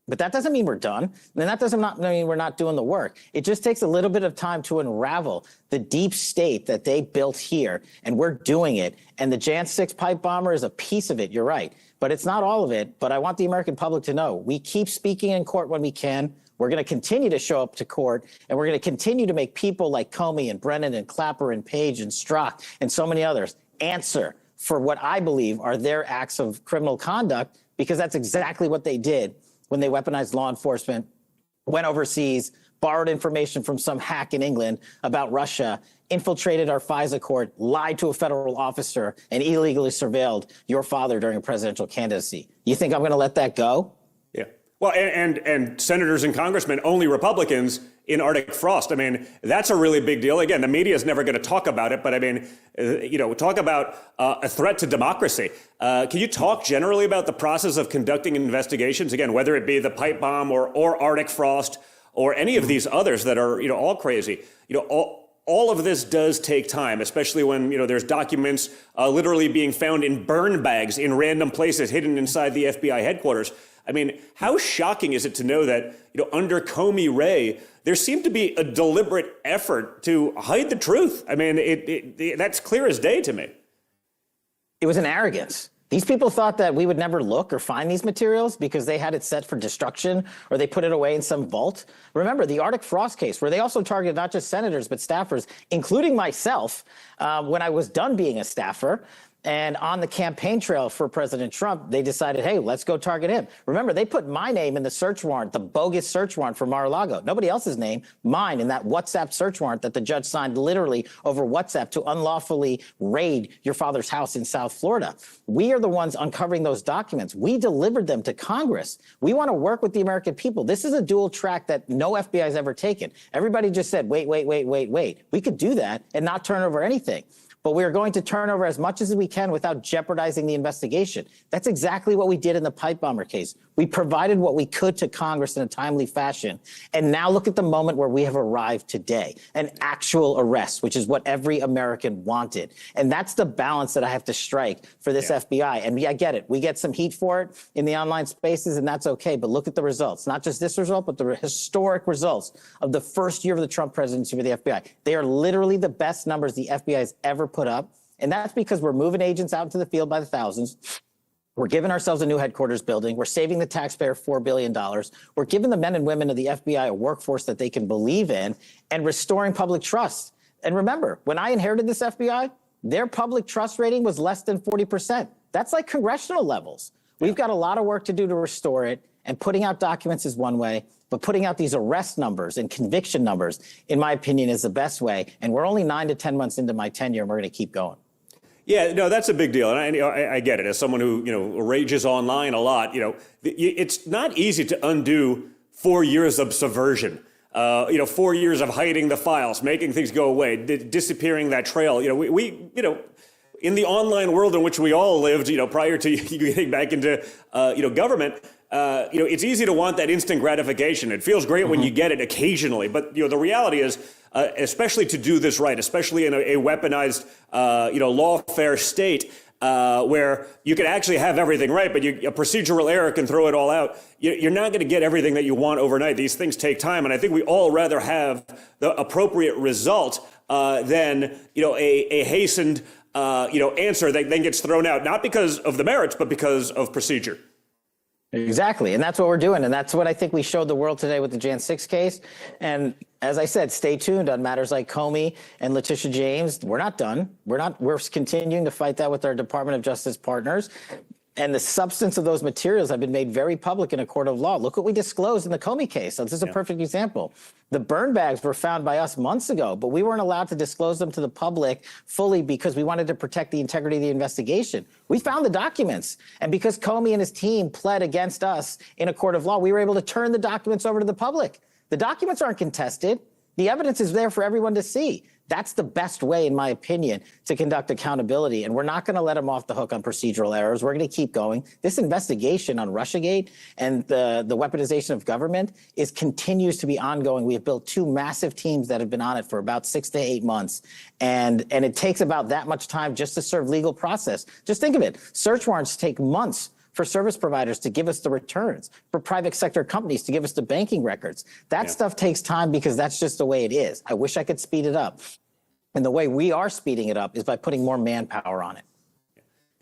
But that doesn't mean we're done. And that doesn't mean we're not doing the work. It just takes a little bit of time to unravel the deep state that they built here. And we're doing it. And the Jan 6 pipe bomber is a piece of it. You're right. But it's not all of it. But I want the American public to know we keep speaking in court when we can. We're going to continue to show up to court, and we're going to continue to make people like Comey and Brennan and Clapper and Page and Strzok and so many others answer for what I believe are their acts of criminal conduct, because that's exactly what they did when they weaponized law enforcement, went overseas, borrowed information from some hack in England about Russia, infiltrated our FISA court, lied to a federal officer, and illegally surveilled your father during a presidential candidacy. You think I'm going to let that go? Yeah. Well, and senators and congressmen, only Republicans in Arctic frost. I mean, that's a really big deal. Again, the media is never going to talk about it, but I mean, talk about a threat to democracy. Can you talk generally about the process of conducting investigations? Again, whether it be the pipe bomb or Arctic frost or any of these others that are, all crazy. All of this does take time, especially when, there's documents literally being found in burn bags in random places hidden inside the FBI headquarters. I mean, how shocking is it to know that, under Comey Ray, there seemed to be a deliberate effort to hide the truth? I mean, that's clear as day to me. It was an arrogance. These people thought that we would never look or find these materials because they had it set for destruction or they put it away in some vault. Remember the Arctic Frost case, where they also targeted not just senators, but staffers, including myself, when I was done being a staffer. And on the campaign trail for President Trump, they decided, hey, let's go target him. Remember, they put my name in the search warrant, the bogus search warrant for Mar-a-Lago. Nobody else's name, mine, in that WhatsApp search warrant that the judge signed literally over WhatsApp to unlawfully raid your father's house in South Florida. We are the ones uncovering those documents. We delivered them to Congress. We want to work with the American people. This is a dual track that no FBI has ever taken. Everybody just said, wait. We could do that and not turn over anything. But we are going to turn over as much as we can without jeopardizing the investigation. That's exactly what we did in the pipe bomber case. We provided what we could to Congress in a timely fashion. And now look at the moment where we have arrived today, an actual arrest, which is what every American wanted. And that's the balance that I have to strike for this FBI. And I get it. We get some heat for it in the online spaces, and that's okay. But look at the results, not just this result, but the historic results of the first year of the Trump presidency for the FBI. They are literally the best numbers the FBI has ever put up. And that's because we're moving agents out into the field by the thousands. We're giving ourselves a new headquarters building. We're saving the taxpayer $4 billion. We're giving the men and women of the FBI a workforce that they can believe in and restoring public trust. And remember, when I inherited this FBI, their public trust rating was less than 40%. That's like congressional levels. We've got a lot of work to do to restore it. And putting out documents is one way, but putting out these arrest numbers and conviction numbers, in my opinion, is the best way. And we're only 9 to 10 months into my tenure, and we're going to keep going. Yeah, no, that's a big deal. And I get it. As someone who, rages online a lot, it's not easy to undo 4 years of subversion. 4 years of hiding the files, making things go away, disappearing that trail. We in the online world in which we all lived, prior to you getting back into, government, it's easy to want that instant gratification. It feels great when you get it occasionally. But, the reality is, especially to do this right, especially in a weaponized, lawfare state, where you can actually have everything right, but a procedural error can throw it all out. You're not going to get everything that you want overnight. These things take time, and I think we all rather have the appropriate result than a hastened answer that then gets thrown out, not because of the merits, but because of procedure. Exactly. And that's what we're doing. And that's what I think we showed the world today with the Jan 6 case. And as I said, stay tuned on matters like Comey and Letitia James. We're not done. We're continuing to fight that with our Department of Justice partners. And the substance of those materials have been made very public in a court of law. Look what we disclosed in the Comey case. So this is a perfect example. The burn bags were found by us months ago, but we weren't allowed to disclose them to the public fully because we wanted to protect the integrity of the investigation. We found the documents. And because Comey and his team pled against us in a court of law, we were able to turn the documents over to the public. The documents aren't contested. The evidence is there for everyone to see. That's the best way, in my opinion, to conduct accountability. And we're not going to let them off the hook on procedural errors. We're going to keep going. This investigation on Russiagate and the weaponization of government continues to be ongoing. We have built 2 massive teams that have been on it for about 6 to 8 months. And it takes about that much time just to serve legal process. Just think of it. Search warrants take months for service providers to give us the returns, for private sector companies to give us the banking records. That stuff takes time because that's just the way it is. I wish I could speed it up. And the way we are speeding it up is by putting more manpower on it.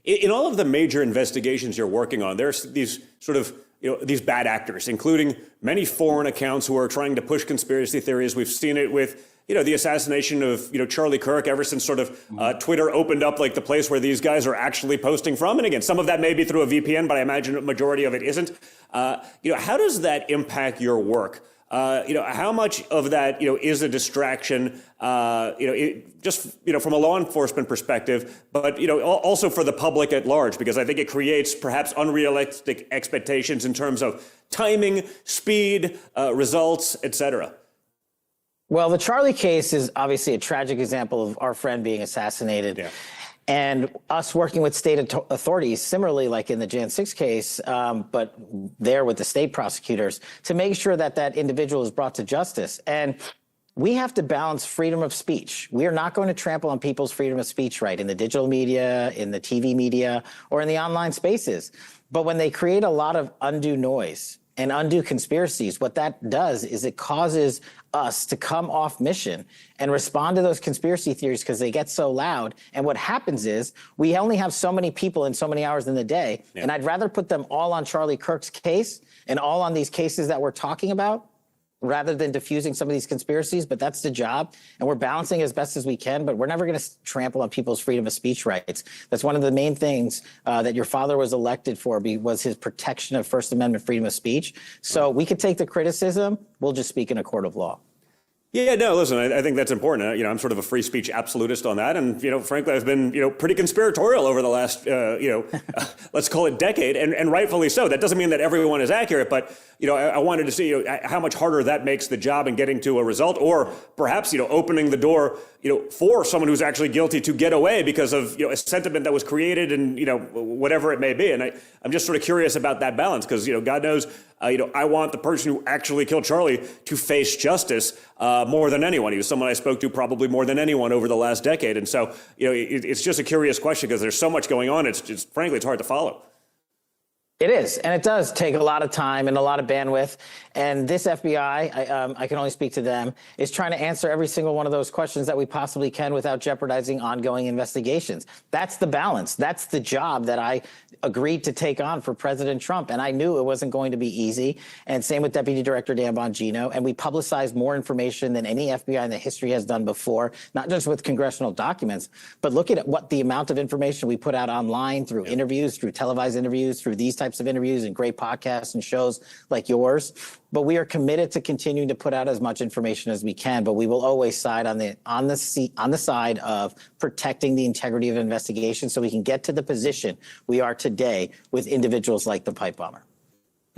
In all of the major investigations you're working on, there's these sort of, these bad actors, including many foreign accounts who are trying to push conspiracy theories. We've seen it with the assassination of, Charlie Kirk, ever since sort of Twitter opened up like the place where these guys are actually posting from. And again, some of that may be through a VPN, but I imagine a majority of it isn't. How does that impact your work? How much of that, is a distraction, just from a law enforcement perspective, but, also for the public at large, because I think it creates perhaps unrealistic expectations in terms of timing, speed, results, et cetera. Well, the Charlie case is obviously a tragic example of our friend being assassinated. Yeah. And us working with state authorities, similarly like in the Jan 6 case, but there with the state prosecutors, to make sure that that individual is brought to justice. And we have to balance freedom of speech. We are not going to trample on people's freedom of speech, right, in the digital media, in the TV media, or in the online spaces. But when they create a lot of undue noise and undue conspiracies, what that does is it causes us to come off mission and respond to those conspiracy theories because they get so loud. And what happens is we only have so many people and so many hours in the day. Yeah. And I'd rather put them all on Charlie Kirk's case and all on these cases that we're talking about, rather than diffusing some of these conspiracies, but that's the job. And we're balancing as best as we can, but we're never going to trample on people's freedom of speech rights. That's one of the main things that your father was elected for, was his protection of First Amendment freedom of speech. So we could take the criticism, we'll just speak in a court of law. Yeah, no, listen, I think that's important. I'm sort of a free speech absolutist on that. And, frankly, I've been, pretty conspiratorial over the last, let's call it decade, and rightfully so. That doesn't mean that everyone is accurate, but, I wanted to see how much harder that makes the job in getting to a result, or perhaps, opening the door, for someone who's actually guilty to get away because of, a sentiment that was created and, whatever it may be. And I'm just sort of curious about that balance because, God knows, I want the person who actually killed Charlie to face justice more than anyone. He was someone I spoke to probably more than anyone over the last decade. And so, it's just a curious question because there's so much going on. It's just, frankly, it's hard to follow. It is, and it does take a lot of time and a lot of bandwidth. And this FBI, I can only speak to them, is trying to answer every single one of those questions that we possibly can without jeopardizing ongoing investigations. That's the balance. That's the job that I agreed to take on for President Trump. And I knew it wasn't going to be easy. And same with Deputy Director Dan Bongino. And we publicized more information than any FBI in the history has done before, not just with congressional documents, but look at what the amount of information we put out online through interviews, through televised interviews, through these types of interviews and great podcasts and shows like yours. But we are committed to continuing to put out as much information as we can, but we will always side on the side of protecting the integrity of investigation so we can get to the position we are today with individuals like the pipe bomber.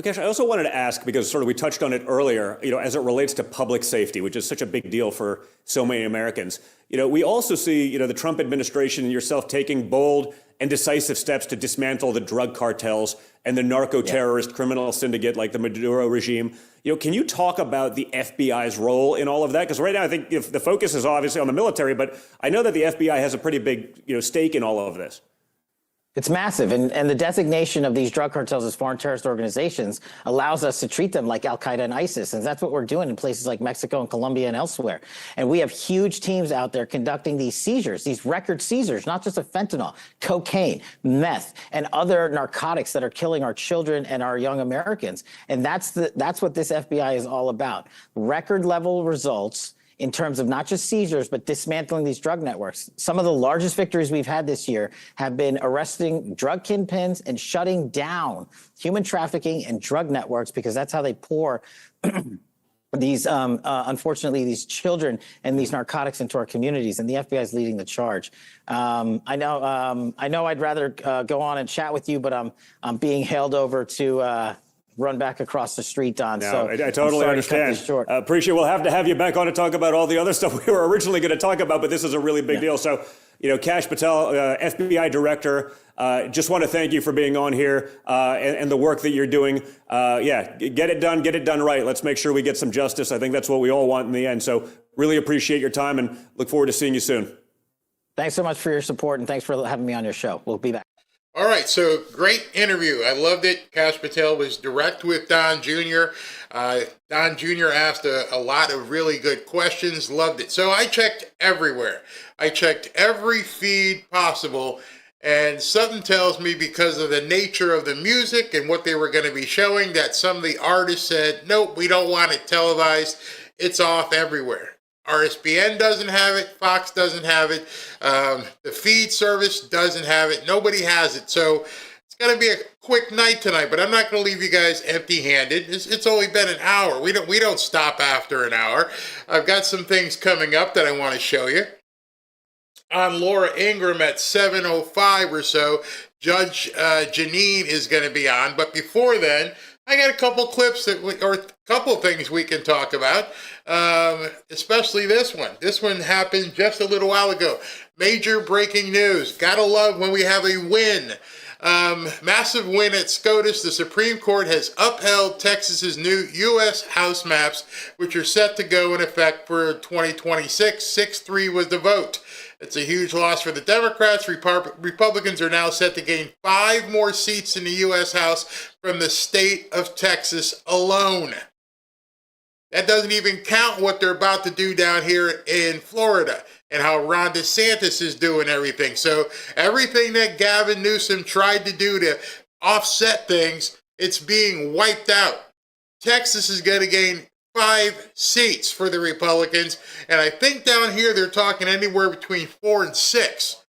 Kash, I also wanted to ask, because sort of we touched on it earlier, as it relates to public safety, which is such a big deal for so many Americans. We also see, the Trump administration and yourself taking bold and decisive steps to dismantle the drug cartels and the narco-terrorist criminal syndicate like the Maduro regime. Can you talk about the FBI's role in all of that? Because right now I think the focus is obviously on the military, but I know that the FBI has a pretty big, stake in all of this. It's massive. And the designation of these drug cartels as foreign terrorist organizations allows us to treat them like Al-Qaeda and ISIS. And that's what we're doing in places like Mexico and Colombia and elsewhere. And we have huge teams out there conducting these seizures, these record seizures, not just of fentanyl, cocaine, meth, and other narcotics that are killing our children and our young Americans. And that's what this FBI is all about. Record level results in terms of not just seizures, but dismantling these drug networks. Some of the largest victories we've had this year have been arresting drug kingpins and shutting down human trafficking and drug networks, because that's how they pour these, unfortunately, these children and these narcotics into our communities. And the FBI is leading the charge. I know I'd rather go on and chat with you, but I'm being hailed over to run back across the street, Don. No, so I totally understand. Appreciate we'll have you back on to talk about all the other stuff we were originally going to talk about, but this is a really big deal. So, Kash Patel, FBI Director, just want to thank you for being on here and the work that you're doing. Get it done right. Let's make sure we get some justice. I think that's what we all want in the end. So really appreciate your time and look forward to seeing you soon. Thanks so much for your support, and thanks for having me on your show. We'll be back. All right, so great interview. I loved it. Kash Patel was direct with Don Jr. Don Jr. asked a lot of really good questions. Loved it. So I checked everywhere. I checked every feed possible, and something tells me, because of the nature of the music and what they were going to be showing, that some of the artists said, nope, we don't want it televised. It's off everywhere. RSBN doesn't have it. Fox doesn't have it. The feed service doesn't have it. Nobody has it. So it's going to be a quick night tonight, but I'm not going to leave you guys empty-handed. It's only been an hour. We don't stop after an hour. I've got some things coming up that I want to show you. On Laura Ingraham at 7:05 or so, Judge Jeanine is going to be on. But before then, I got a couple clips or a couple things we can talk about, especially this one. This one happened just a little while ago. Major breaking news. Gotta love when we have a win. Massive win at SCOTUS. The Supreme Court has upheld Texas's new U.S. House maps, which are set to go in effect for 2026. 6-3 was the vote. It's a huge loss for the Democrats. Republicans are now set to gain 5 more seats in the U.S. House from the state of Texas alone. That doesn't even count what they're about to do down here in Florida and how Ron DeSantis is doing everything. So everything that Gavin Newsom tried to do to offset things, it's being wiped out. Texas is going to gain 5 seats for the Republicans, and I think down here they're talking anywhere between 4 and 6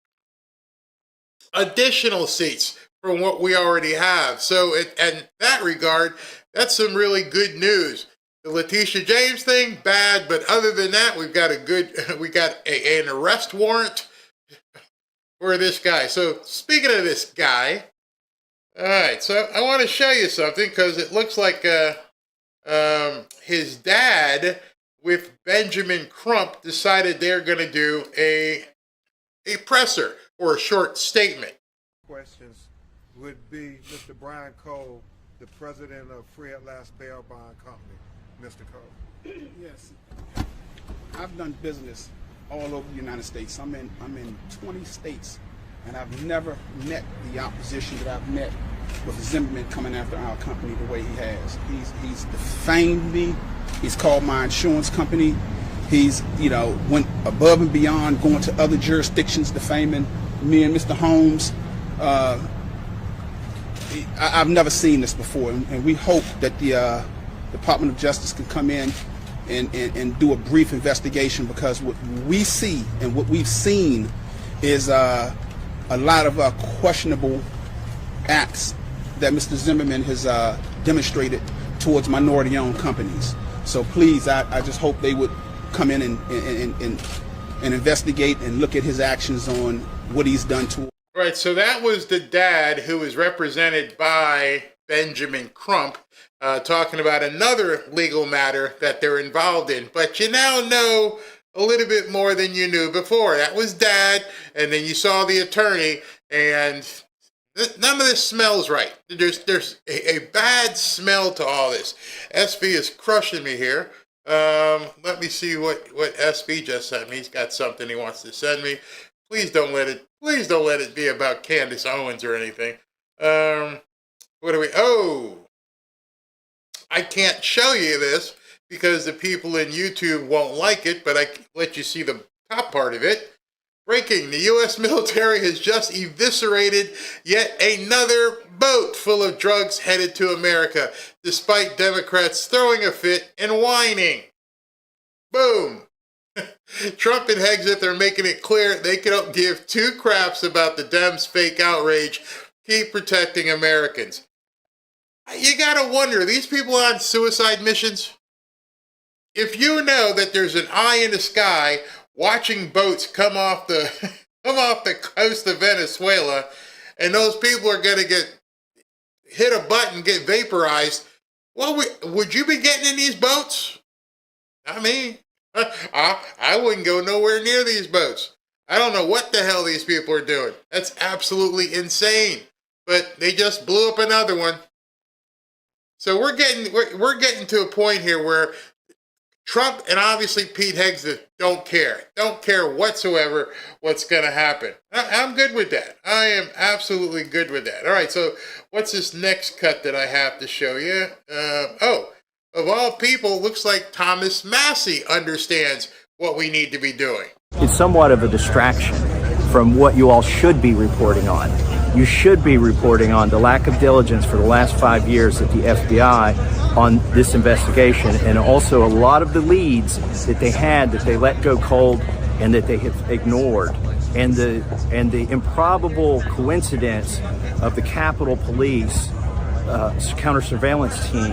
additional seats from what we already have. So in that regard, that's some really good news. The Letitia James thing, bad, but other than that, we got an arrest warrant for this guy. So speaking of this guy, all right, so I want to show you something because it looks like his dad with Benjamin Crump decided they're going to do a presser or a short statement. Questions would be Mr. Brian Cole, the president of Free at Last Bail Bond Company. Mr. Cole. Yes, I've done business all over the United States. I'm in 20 states, and I've never met the opposition that I've met with Zimmerman coming after our company the way he has. He's defamed me. He's called my insurance company. He's went above and beyond, going to other jurisdictions, defaming me and Mr. Holmes. I've never seen this before, and we hope that the Department of Justice can come in and do a brief investigation, because what we see and what we've seen is a lot of questionable acts that Mr. Zimmerman has demonstrated towards minority-owned companies. So please, I just hope they would come in and investigate and look at his actions on what he's done to. Right, so that was the dad who was represented by Benjamin Crump, talking about another legal matter that they're involved in. But you now know a little bit more than you knew before. That was dad, and then you saw the attorney, and none of this smells right. There's a bad smell to all this. SB is crushing me here. Let me see what SB just sent me. He's got something he wants to send me. Please don't let it be about Candace Owens or anything. I can't show you this because the people in YouTube won't like it, but I can let you see the top part of it. Breaking: the U.S. military has just eviscerated yet another boat full of drugs headed to America, despite Democrats throwing a fit and whining. Boom. Trump and Hegseth are making it clear they don't give 2 craps about the Dems' fake outrage. Keep protecting Americans. You gotta wonder, are these people on suicide missions? If you know that there's an eye in the sky watching boats come off the coast of Venezuela, and those people are gonna hit a button, get vaporized, well, would you be getting in these boats? I mean, I wouldn't go nowhere near these boats. I don't know what the hell these people are doing. That's absolutely insane. But they just blew up another one. So we're getting to a point here where Trump and obviously Pete Hegseth don't care whatsoever what's going to happen. I'm good with that. I am absolutely good with that. All right, so what's this next cut that I have to show you? Of all people, looks like Thomas Massey understands what we need to be doing. It's somewhat of a distraction from what you all should be reporting on. You should be reporting on the lack of diligence for the last 5 years at the FBI on this investigation, and also a lot of the leads that they had that they let go cold and that they have ignored, and the improbable coincidence of the Capitol Police counter surveillance team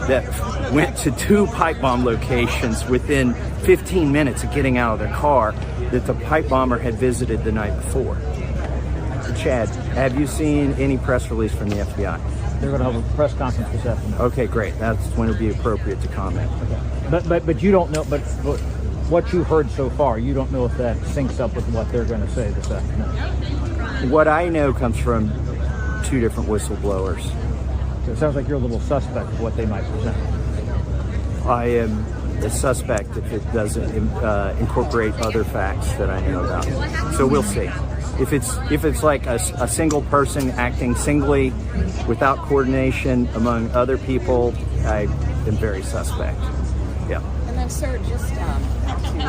that went to 2 pipe bomb locations within 15 minutes of getting out of their car that the pipe bomber had visited the night before. Chad, have you seen any press release from the FBI? They're going to have a press conference this afternoon. Okay, great. That's when it would be appropriate to comment. Okay. But you don't know, but what you heard so far, you don't know if that syncs up with what they're going to say this afternoon. What I know comes from two different whistleblowers. So it sounds like you're a little suspect of what they might present. I am a suspect if it doesn't incorporate other facts that I know about. So we'll see. If it's like a single person acting singly without coordination among other people, I am very suspect. Yeah. And then, sir, just to any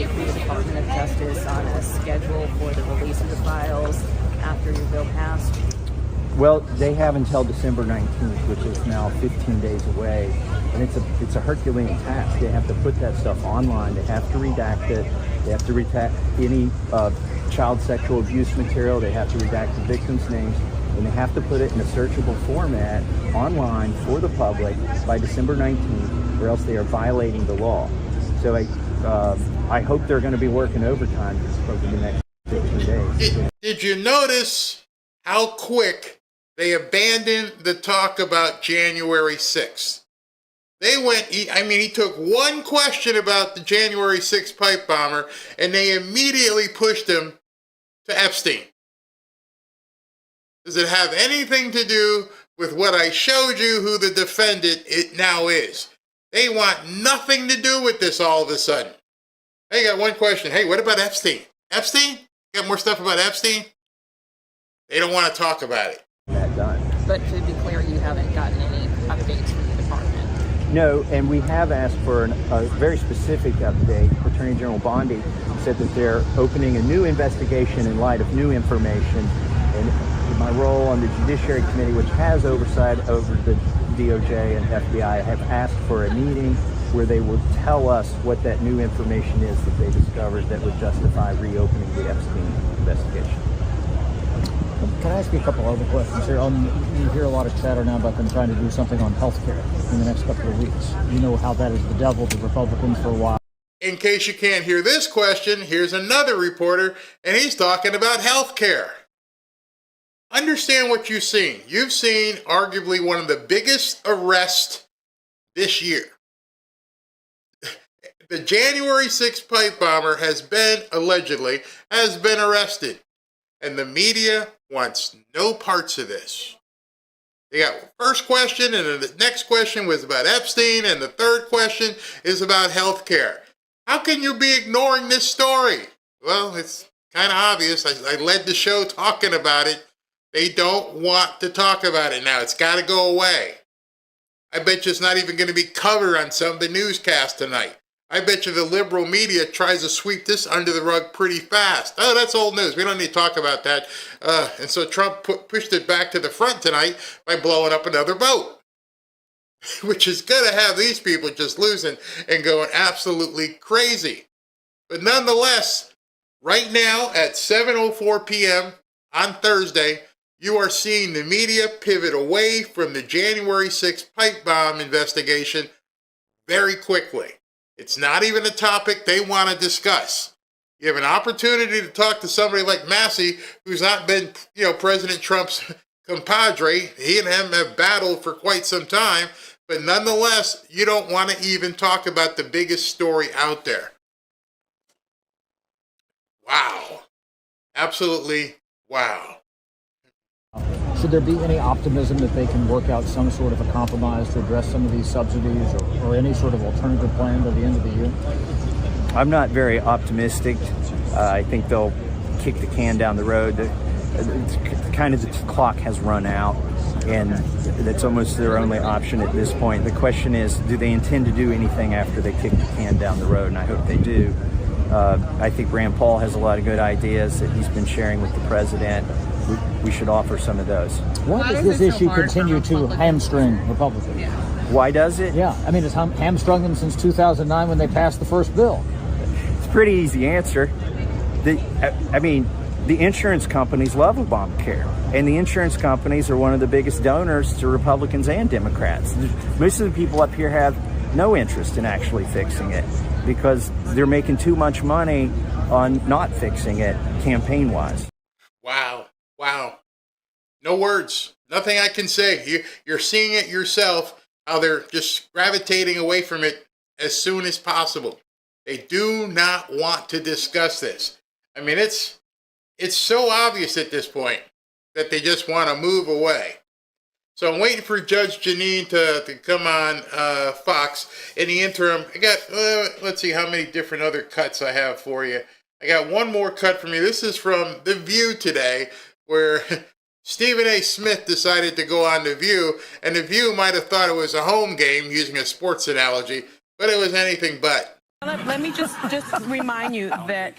update from the Department of Justice on a schedule for the release of the files after your bill passed? Well, they have until December 19th, which is now 15 days away, and it's a Herculean task. They have to put that stuff online. They have to redact it. They have to redact any child sexual abuse material. They have to redact the victims' names, and they have to put it in a searchable format online for the public by December 19th, or else they are violating the law. So I hope they're going to be working overtime over the next 15 days. Did you notice how quick they abandoned the talk about January 6th? He took one question about the January 6th pipe bomber, and they immediately pushed him to Epstein. Does it have anything to do with what I showed you, who the defendant it now is? They want nothing to do with this all of a sudden. Hey, got one question. Hey, what about Epstein? Epstein? Got more stuff about Epstein? They don't want to talk about it. But to be clear, you haven't gotten any updates from the department. No, and we have asked for a very specific update. Attorney General Bondi said that they're opening a new investigation in light of new information. And in my role on the Judiciary Committee, which has oversight over the DOJ and FBI, I have asked for a meeting where they will tell us what that new information is that they discovered that would justify reopening the Epstein investigation. Can I ask you a couple other questions here? You hear a lot of chatter now about them trying to do something on health care in the next couple of weeks. You know how that is bedeviled the Republicans for a while. In case you can't hear this question, here's another reporter, and he's talking about health care. Understand what you've seen. You've seen arguably one of the biggest arrests this year. The January 6th pipe bomber allegedly has been arrested. And the media wants no parts of this. They got first question, and then the next question was about Epstein, and the third question is about health care. How can you be ignoring this story? Well, it's kind of obvious. I led the show talking about it. They don't want to talk about it now. It's got to go away. I bet you it's not even going to be covered on some of the newscasts tonight. I bet you the liberal media tries to sweep this under the rug pretty fast. Oh, that's old news. We don't need to talk about that. And so Trump pushed it back to the front tonight by blowing up another boat, which is going to have these people just losing and going absolutely crazy. But nonetheless, right now at 7:04 p.m. on Thursday, you are seeing the media pivot away from the January 6th pipe bomb investigation very quickly. It's not even a topic they want to discuss. You have an opportunity to talk to somebody like Massey, who's not been, President Trump's compadre. He and him have battled for quite some time, but nonetheless, you don't want to even talk about the biggest story out there. Wow. Absolutely wow. Should there be any optimism that they can work out some sort of a compromise to address some of these subsidies or any sort of alternative plan by the end of the year? I'm not very optimistic. I think they'll kick the can down the road. The clock has run out, and that's almost their only option at this point. The question is, do they intend to do anything after they kick the can down the road? And I hope they do. I think Rand Paul has a lot of good ideas that he's been sharing with the president. We should offer some of those. Why does this issue continue to hamstring Republicans? Yeah. Why does it? Yeah, I mean, it's hamstrung them since 2009 when they passed the first bill. It's a pretty easy answer. The insurance companies love Obamacare, and the insurance companies are one of the biggest donors to Republicans and Democrats. Most of the people up here have no interest in actually fixing it because they're making too much money on not fixing it campaign-wise. Wow. No words. Nothing I can say. You're seeing it yourself, how they're just gravitating away from it as soon as possible. They do not want to discuss this. I mean, it's it's so obvious at this point that they just want to move away. So I'm waiting for Judge Jeanine to come on Fox. In the interim, I got, let's see how many different other cuts I have for you. I got one more cut from you. This is from The View today, where Stephen A. Smith decided to go on The View, and The View might have thought it was a home game, using a sports analogy, but it was anything but. Let me just remind you that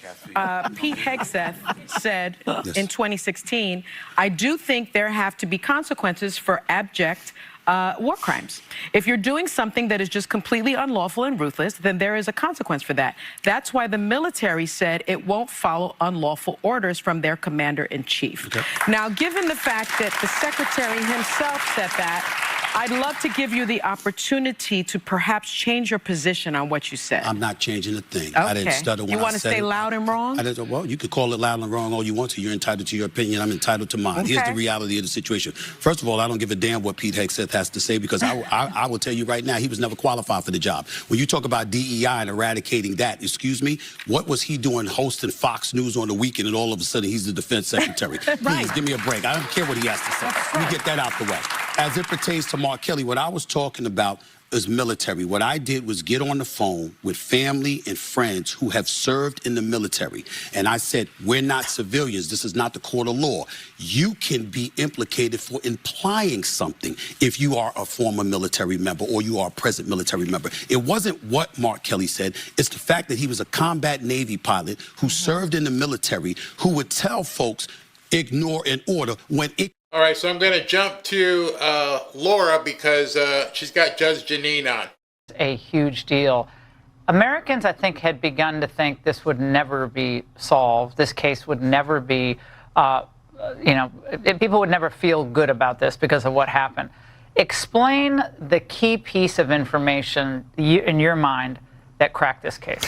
Pete Hegseth said in 2016, I do think there have to be consequences for abject war crimes. If you're doing something that is just completely unlawful and ruthless, then there is a consequence for that. That's why the military said it won't follow unlawful orders from their commander-in-chief. Okay. Now, given the fact that the secretary himself said that, I'd love to give you the opportunity to perhaps change your position on what you said. I'm not changing a thing. Okay. I didn't stutter when I said it. You want to stay loud and wrong? Well, you could call it loud and wrong all you want to. You're entitled to your opinion. I'm entitled to mine. Okay. Here's the reality of the situation. First of all, I don't give a damn what Pete Hegseth has to say, because I will tell you right now, he was never qualified for the job. When you talk about DEI and eradicating that, excuse me, what was he doing hosting Fox News on the weekend, and all of a sudden he's the defense secretary? Right. Please, give me a break. I don't care what he has to say. Let me get that out the way. As it pertains to Mark Kelly, what I was talking about is military. What I did was get on the phone with family and friends who have served in the military. And I said, we're not civilians. This is not the court of law. You can be implicated for implying something if you are a former military member or you are a present military member. It wasn't what Mark Kelly said. It's the fact that he was a combat Navy pilot who served in the military, who would tell folks, ignore an order when it... All right, so I'm going to jump to Laura, because she's got Judge Jeanine on. A huge deal. Americans, I think, had begun to think this would never be solved. This case would never be, people would never feel good about this because of what happened. Explain the key piece of information in your mind that cracked this case.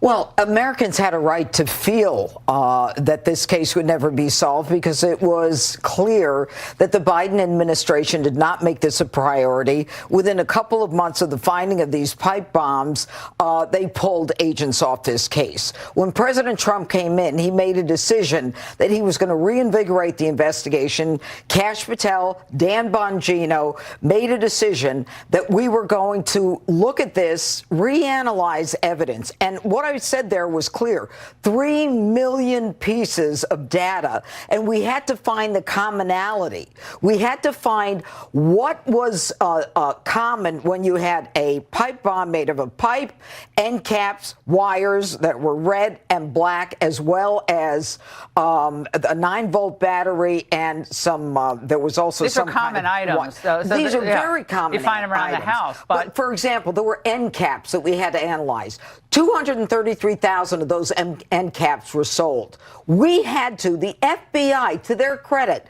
Well, Americans had a right to feel that this case would never be solved, because it was clear that the Biden administration did not make this a priority. Within a couple of months of the finding of these pipe bombs, they pulled agents off this case. When President Trump came in, he made a decision that he was going to reinvigorate the investigation. Kash Patel, Dan Bongino made a decision that we were going to look at this, reanalyze evidence. And what I said there was clear. 3 million pieces of data, and we had to find the commonality. We had to find what was common when you had a pipe bomb made of a pipe, end caps, wires that were red and black, as well as a 9-volt battery and some, there was also these some are common kind of items. So these are very common. You find them around items. the house. But for example, there were end caps that we had to analyze. 233,000 of those end caps were sold. We had to, the FBI, to their credit,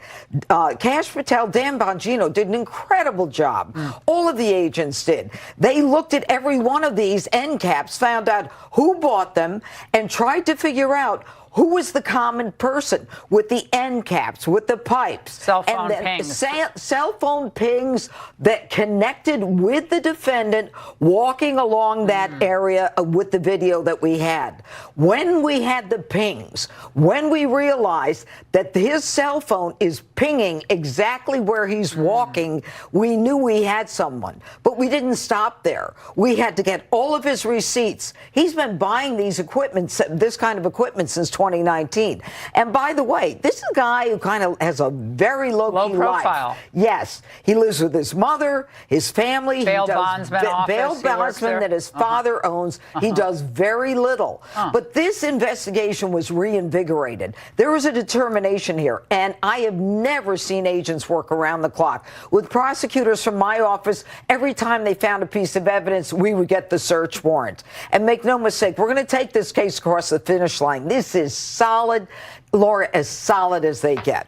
Kash Patel, Dan Bongino did an incredible job. All of the agents did. They looked at every one of these end caps, found out who bought them, and tried to figure out who was the common person with the end caps, with the pipes. Cell phone pings. Cell phone pings that connected with the defendant walking along that area with the video that we had. When we had the pings, when we realized that his cell phone is pinging exactly where he's walking, we knew we had someone. But we didn't stop there. We had to get all of his receipts. He's been buying these equipment, this kind of equipment, since 2019. And by the way, this is a guy who kind of has a very low-key profile life. Yes. He lives with his mother, his family. Bail bondsman office. Bail bondsman that his father owns. He does very little. But this investigation was reinvigorated. There was a determination here. And I have never seen agents work around the clock. With prosecutors from my office, every time they found a piece of evidence, we would get the search warrant. And make no mistake, we're going to take this case across the finish line. This is solid, Laura, as solid as they get.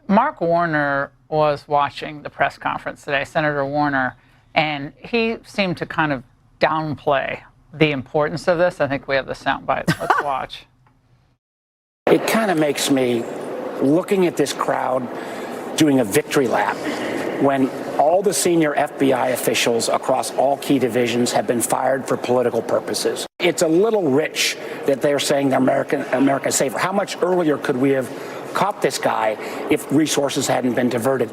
Mark Warner was watching the press conference today, Senator Warner, and he seemed to kind of downplay the importance of this. I think we have the soundbite. Let's watch. It kind of makes me, looking at this crowd, doing a victory lap when all the senior FBI officials across all key divisions have been fired for political purposes. It's a little rich that they're saying America's safer? How much earlier could we have caught this guy if resources hadn't been diverted?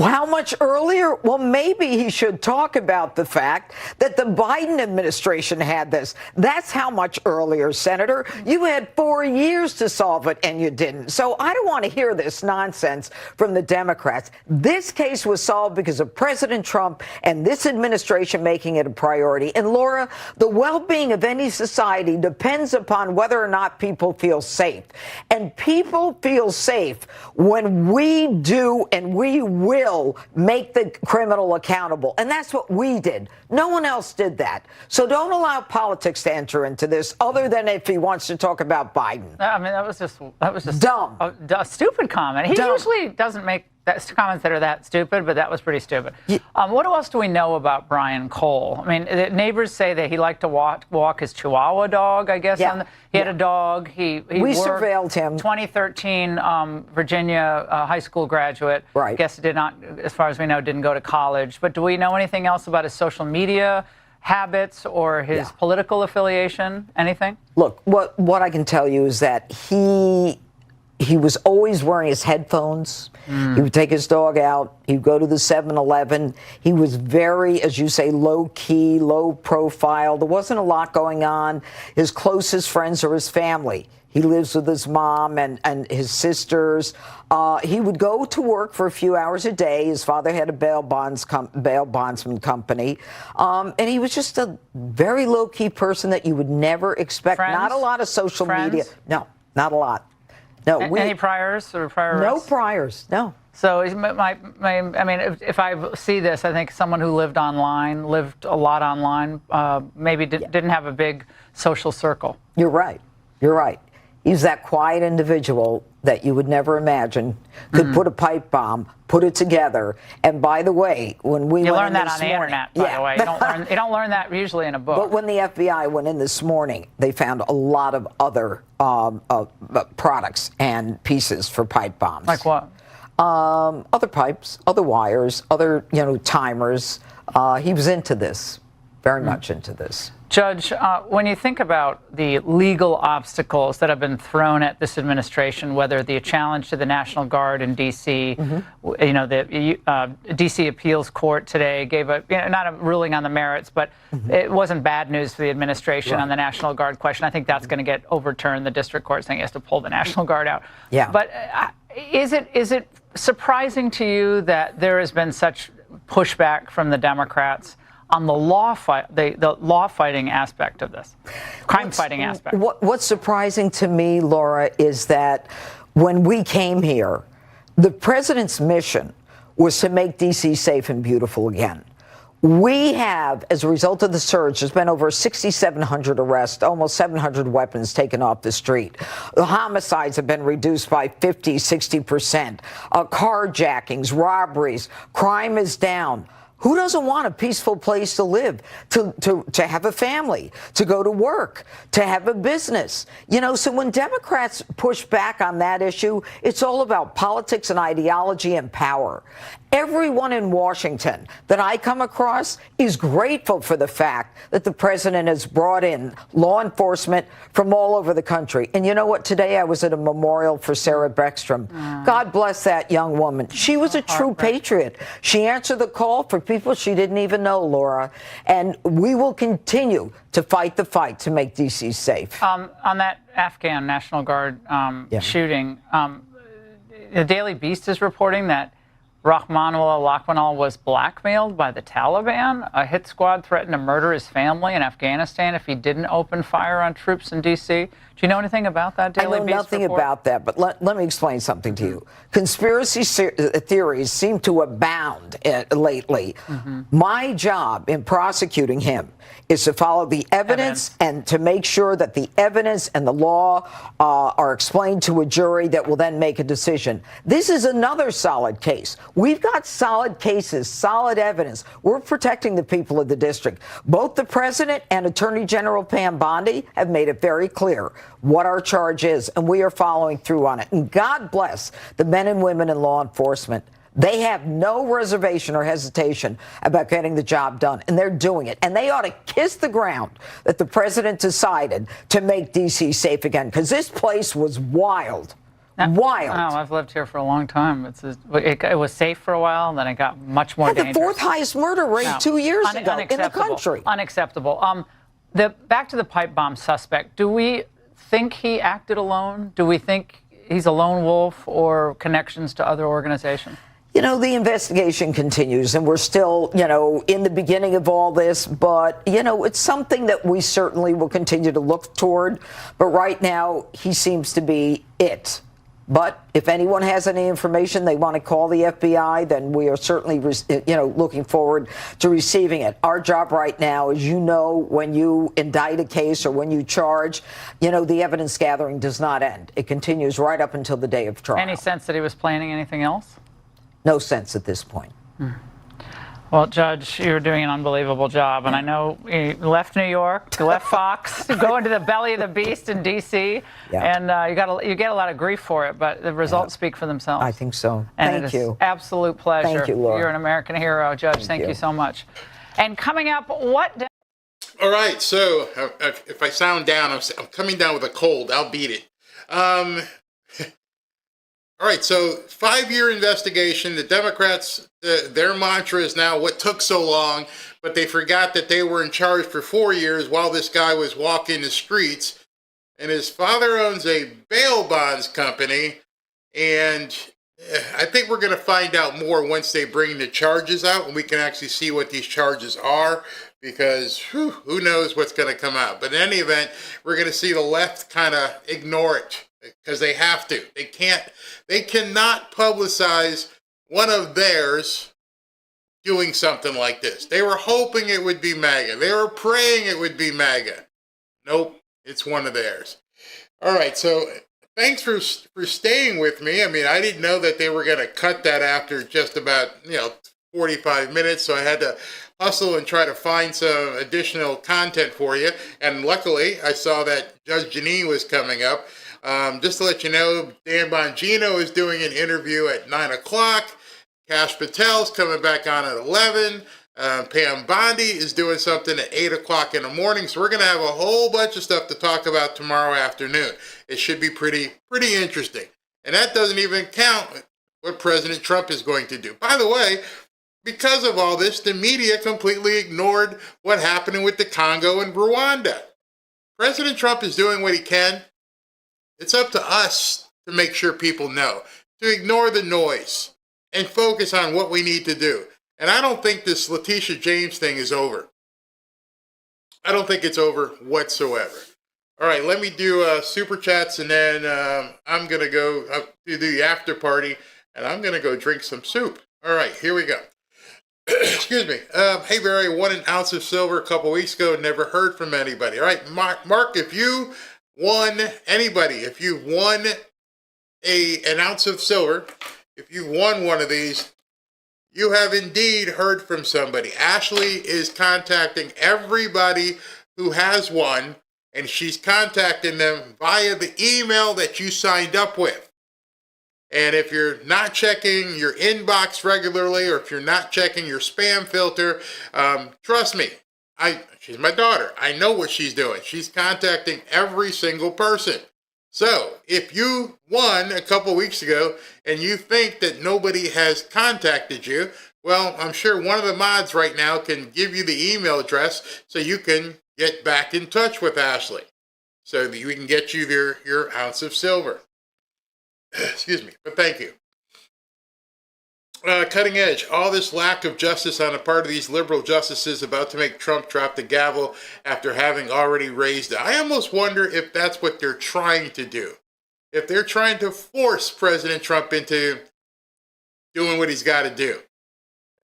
How much earlier? Well, maybe he should talk about the fact that the Biden administration had this. That's how much earlier, Senator. You had 4 years to solve it, and you didn't. So I don't want to hear this nonsense from the Democrats. This case was solved because of President Trump and this administration making it a priority. And Laura, the well-being of any society depends upon whether or not people feel safe. And people feel safe when we do and we will make the criminal accountable. And that's what we did. No one else did that. So don't allow politics to enter into this, other than if he wants to talk about Biden. I mean, that was just dumb. A stupid comment. He usually doesn't make comments that are that stupid, but that was pretty stupid. What else do we know about Brian Cole? I mean, the neighbors say that he liked to walk his Chihuahua dog, I guess. Yeah. He had a dog. We surveilled him. 2013 Virginia high school graduate. Right. Guess did not, as far as we know, didn't go to college. But do we know anything else about his social media habits or his political affiliation? Anything? Look, what I can tell you is that he was always wearing his headphones. He would take his dog out. He'd go to the 7-Eleven. He was very, as you say, low-key, low-profile. There wasn't a lot going on. His closest friends are his family. He lives with his mom and his sisters. He would go to work for a few hours a day. His father had a bail bondsman company. And he was just a very low-key person that you would never expect. Friends? Not a lot of social media. No, not a lot. No, any priors or prior no arrests? priors, no. So I mean, if I see this, I think someone who lived a lot online, maybe didn't have a big social circle. You're right. You're right. He's that quiet individual that you would never imagine could put a pipe bomb, put it together. And by the way, when we you went learn in that this on the morning, internet, by the way. You don't learn that usually in a book. But when the FBI went in this morning, they found a lot of other products and pieces for pipe bombs. Like what? Other pipes, other wires, other timers. He was into this, very much into this. Judge, when you think about the legal obstacles that have been thrown at this administration, whether the challenge to the National Guard in D.C., the D.C. Appeals Court today gave not a ruling on the merits, but it wasn't bad news for the administration on the National Guard question. I think that's going to get overturned. The district court saying he has to pull the National Guard out. Yeah. But is it surprising to you that there has been such pushback from the Democrats on the law fighting aspect of this, crime fighting aspect? What's surprising to me, Laura, is that when we came here, the president's mission was to make D.C. safe and beautiful again. We have, as a result of the surge, there's been over 6,700 arrests, almost 700 weapons taken off the street. The homicides have been reduced by 50, 60%. Carjackings, robberies, crime is down. Who doesn't want a peaceful place to live, to have a family, to go to work, to have a business? So when Democrats push back on that issue, it's all about politics and ideology and power. Everyone in Washington that I come across is grateful for the fact that the president has brought in law enforcement from all over the country. And you know what? Today I was at a memorial for Sarah Beckstrom. God bless that young woman. She was a true patriot. She answered the call for people she didn't even know, Laura. And we will continue to fight the fight to make D.C. safe. On that Afghan National Guard shooting, the Daily Beast is reporting that Rahmanullah Lakhwanal was blackmailed by the Taliban. A hit squad threatened to murder his family in Afghanistan if he didn't open fire on troops in D.C. Do you know anything about that, Daily Beast report? I know nothing about that, but let me explain something to you. Conspiracy theories seem to abound lately. My job in prosecuting him is to follow the evidence and to make sure that the evidence and the law are explained to a jury that will then make a decision. This is another solid case. We've got solid cases, solid evidence. We're protecting the people of the district. Both the president and Attorney General Pam Bondi have made it very clear what our charge is, and we are following through on it. And God bless the men and women in law enforcement. They have no reservation or hesitation about getting the job done, and they're doing it. And they ought to kiss the ground that the president decided to make D.C. safe again, because this place was wild. Wild. Oh, I've lived here for a long time. It was safe for a while, and then it got much more dangerous. The fourth highest murder rate 2 years ago in the country. Unacceptable. Back to the pipe bomb suspect. Do we think he acted alone? Do we think he's a lone wolf or connections to other organizations? You know, the investigation continues, and we're still, in the beginning of all this. But, it's something that we certainly will continue to look toward. But right now, he seems to be it. But if anyone has any information they want to call the FBI, then we are certainly, looking forward to receiving it. Our job right now is, when you indict a case or when you charge, the evidence gathering does not end. It continues right up until the day of trial. Any sense that he was planning anything else? No sense at this point. Well, Judge, you're doing an unbelievable job. And I know you left New York, you left Fox, to go into the belly of the beast in D.C. And you get a lot of grief for it, but the results speak for themselves. I think so. And Thank you. Absolute pleasure. Thank you, Laura. You're an American hero, Judge. Thank you so much. And coming up, what... All right, so if I sound down, I'm coming down with a cold. I'll beat it. All right, so 5-year investigation. The Democrats, their mantra is now what took so long, but they forgot that they were in charge for 4 years while this guy was walking the streets. And his father owns a bail bonds company, and I think we're going to find out more once they bring the charges out, and we can actually see what these charges are, because who knows what's going to come out. But in any event, we're going to see the left kind of ignore it. Because they have to. They cannot publicize one of theirs doing something like this. They were hoping it would be MAGA. They were praying it would be MAGA. Nope, it's one of theirs. All right, so thanks for staying with me. I mean, I didn't know that they were going to cut that after just about, 45 minutes, so I had to hustle and try to find some additional content for you. And luckily, I saw that Judge Jeanine was coming up. Just to let you know, Dan Bongino is doing an interview at 9 o'clock. Kash Patel's coming back on at 11. Pam Bondi is doing something at 8 o'clock in the morning. So we're going to have a whole bunch of stuff to talk about tomorrow afternoon. It should be pretty interesting. And that doesn't even count what President Trump is going to do. By the way, because of all this, the media completely ignored what happened with the Congo and Rwanda. President Trump is doing what he can. It's up to us to make sure people know, to ignore the noise and focus on what we need to do. And I don't think this Letitia James thing is over. I don't think it's over whatsoever. All right, let me do super chats, and then I'm going to go to the after party, and I'm going to go drink some soup. All right, here we go. Excuse me. Hey, Barry, won an ounce of silver a couple weeks ago, never heard from anybody. All right, Mark, if you won if you've won an ounce of silver, if you've won one of these, you have indeed heard from somebody. Ashley is contacting everybody who has one, and she's contacting them via the email that you signed up with. And if you're not checking your inbox regularly, or if you're not checking your spam filter, trust me, she's my daughter. I know what she's doing. She's contacting every single person. So if you won a couple weeks ago and you think that nobody has contacted you, well, I'm sure one of the mods right now can give you the email address so you can get back in touch with Ashley so that we can get you your ounce of silver. Excuse me, but thank you. Cutting edge. All this lack of justice on the part of these liberal justices about to make Trump drop the gavel after having already raised it. I almost wonder if that's what they're trying to do. If they're trying to force President Trump into doing what he's got to do.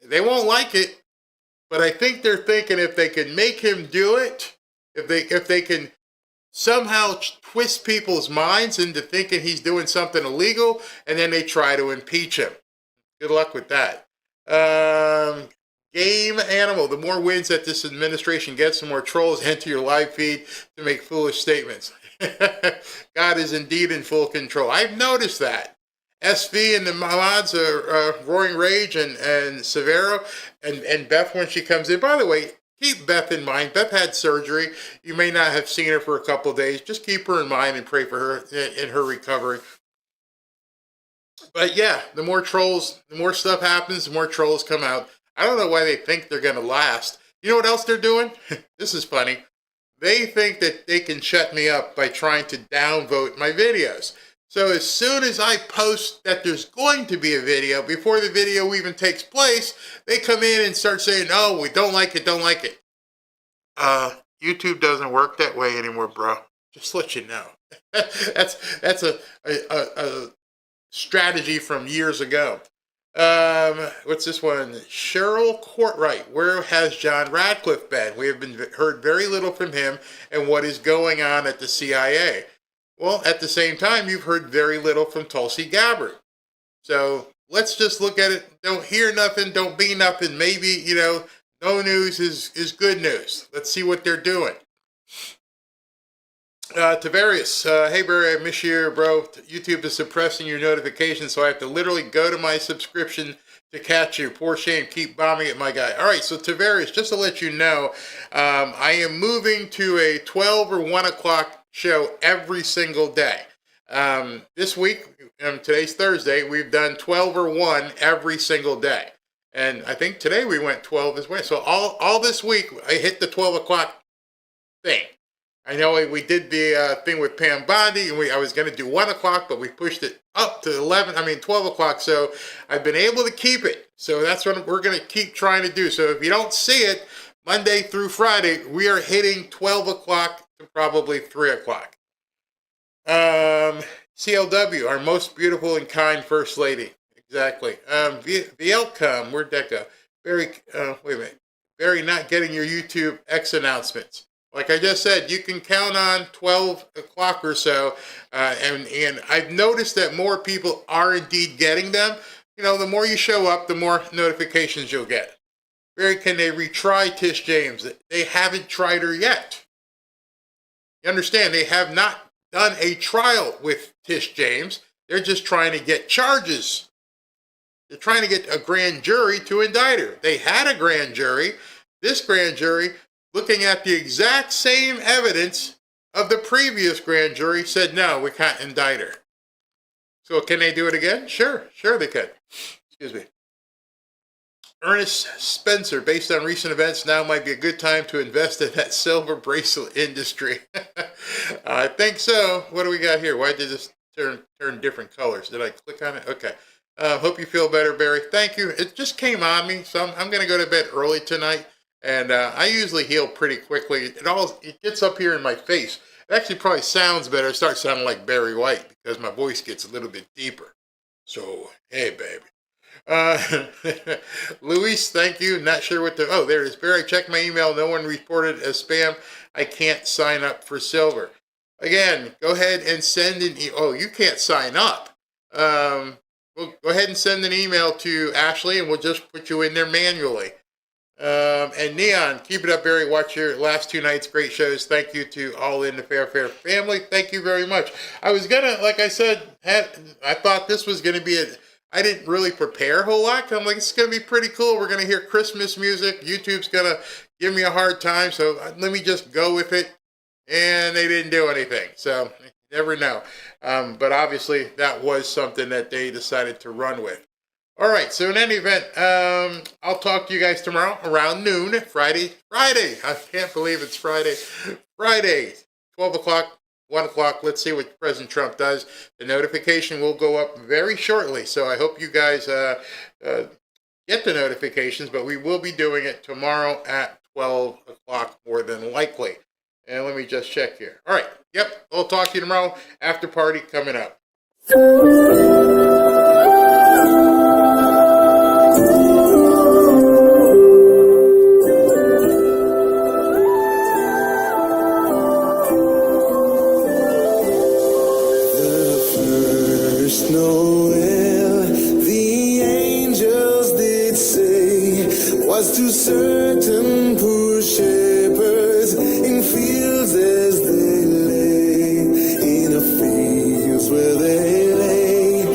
They won't like it, but I think they're thinking if they can make him do it, if they can somehow twist people's minds into thinking he's doing something illegal, and then they try to impeach him. Good luck with that. Game Animal. The more wins that this administration gets, the more trolls enter your live feed to make foolish statements. God is indeed in full control. I've noticed that. SV and the mods are Roaring Rage and Severo and Beth when she comes in. By the way, keep Beth in mind. Beth had surgery. You may not have seen her for a couple of days. Just keep her in mind and pray for her in her recovery. But yeah, the more trolls, the more stuff happens, the more trolls come out. I don't know why they think they're going to last. You know what else they're doing? This is funny. They think that they can shut me up by trying to downvote my videos. So as soon as I post that there's going to be a video, before the video even takes place, they come in and start saying, "Oh, we don't like it, don't like it." YouTube doesn't work that way anymore, bro. Just to let you know. that's a strategy from years ago. What's this one? Cheryl Courtwright. Where has John Radcliffe been? We have heard very little from him and what is going on at the CIA. Well, at the same time, you've heard very little from Tulsi Gabbard. So let's just look at it. Don't hear nothing. Don't be nothing. Maybe, no news is good news. Let's see what they're doing. Tavarius, hey Barry, I miss you, bro. YouTube is suppressing your notifications, so I have to literally go to my subscription to catch you. Poor shame, keep bombing it, my guy. All right, so Tavarius, just to let you know, I am moving to a 12 or 1 o'clock show every single day. This week, today's Thursday, we've done 12 or 1 every single day. And I think today we went 12 as well. So all this week, I hit the 12 o'clock thing. I know we did the thing with Pam Bondi, and I was going to do 1 o'clock, but we pushed it up to 12 o'clock. So I've been able to keep it. So that's what we're going to keep trying to do. So if you don't see it, Monday through Friday, we are hitting 12 o'clock to probably 3 o'clock. CLW, our most beautiful and kind First Lady. Exactly. VLCom, where'd that go? Barry, wait a minute. Barry not getting your YouTube X announcements. Like I just said, you can count on 12 o'clock or so, and I've noticed that more people are indeed getting them. The more you show up, the more notifications you'll get. Barry, can they retry Tish James? They haven't tried her yet. You understand, they have not done a trial with Tish James. They're just trying to get charges. They're trying to get a grand jury to indict her. They had a grand jury. This grand jury, looking at the exact same evidence of the previous grand jury, said, no, we can't indict her. So can they do it again? Sure they can. Excuse me. Ernest Spencer, based on recent events, now might be a good time to invest in that silver bracelet industry. I think so. What do we got here? Why did this turn different colors? Did I click on it? Okay. Hope you feel better, Barry. Thank you. It just came on me, so I'm going to go to bed early tonight. And I usually heal pretty quickly. It gets up here in my face. It actually probably sounds better. It starts sounding like Barry White because my voice gets a little bit deeper. So, hey, baby. Luis, thank you. Not sure what the... Oh, there it is. Barry, check my email. No one reported as spam. I can't sign up for silver. Again, go ahead and send an... Oh, you can't sign up. Well, go ahead and send an email to Ashley, and we'll just put you in there manually. And Neon, keep it up, Barry. Watch your last 2 nights. Great shows. Thank you to all in the Fair family. Thank you very much. I was gonna, like I said, I thought this was gonna be I didn't really prepare a whole lot. I'm like, it's gonna be pretty cool. We're gonna hear Christmas music. YouTube's gonna give me a hard time, so let me just go with it. And they didn't do anything. So you never know. But obviously that was something that they decided to run with. All right, so in any event, I'll talk to you guys tomorrow around noon, Friday. I can't believe it's Friday. 12 o'clock, 1 o'clock. Let's see what President Trump does. The notification will go up very shortly, so I hope you guys get the notifications, but we will be doing it tomorrow at 12 o'clock more than likely. And let me just check here. All right, yep, I'll talk to you tomorrow. After party coming up. To certain poor shepherds in fields as they lay, in a fields where they lay,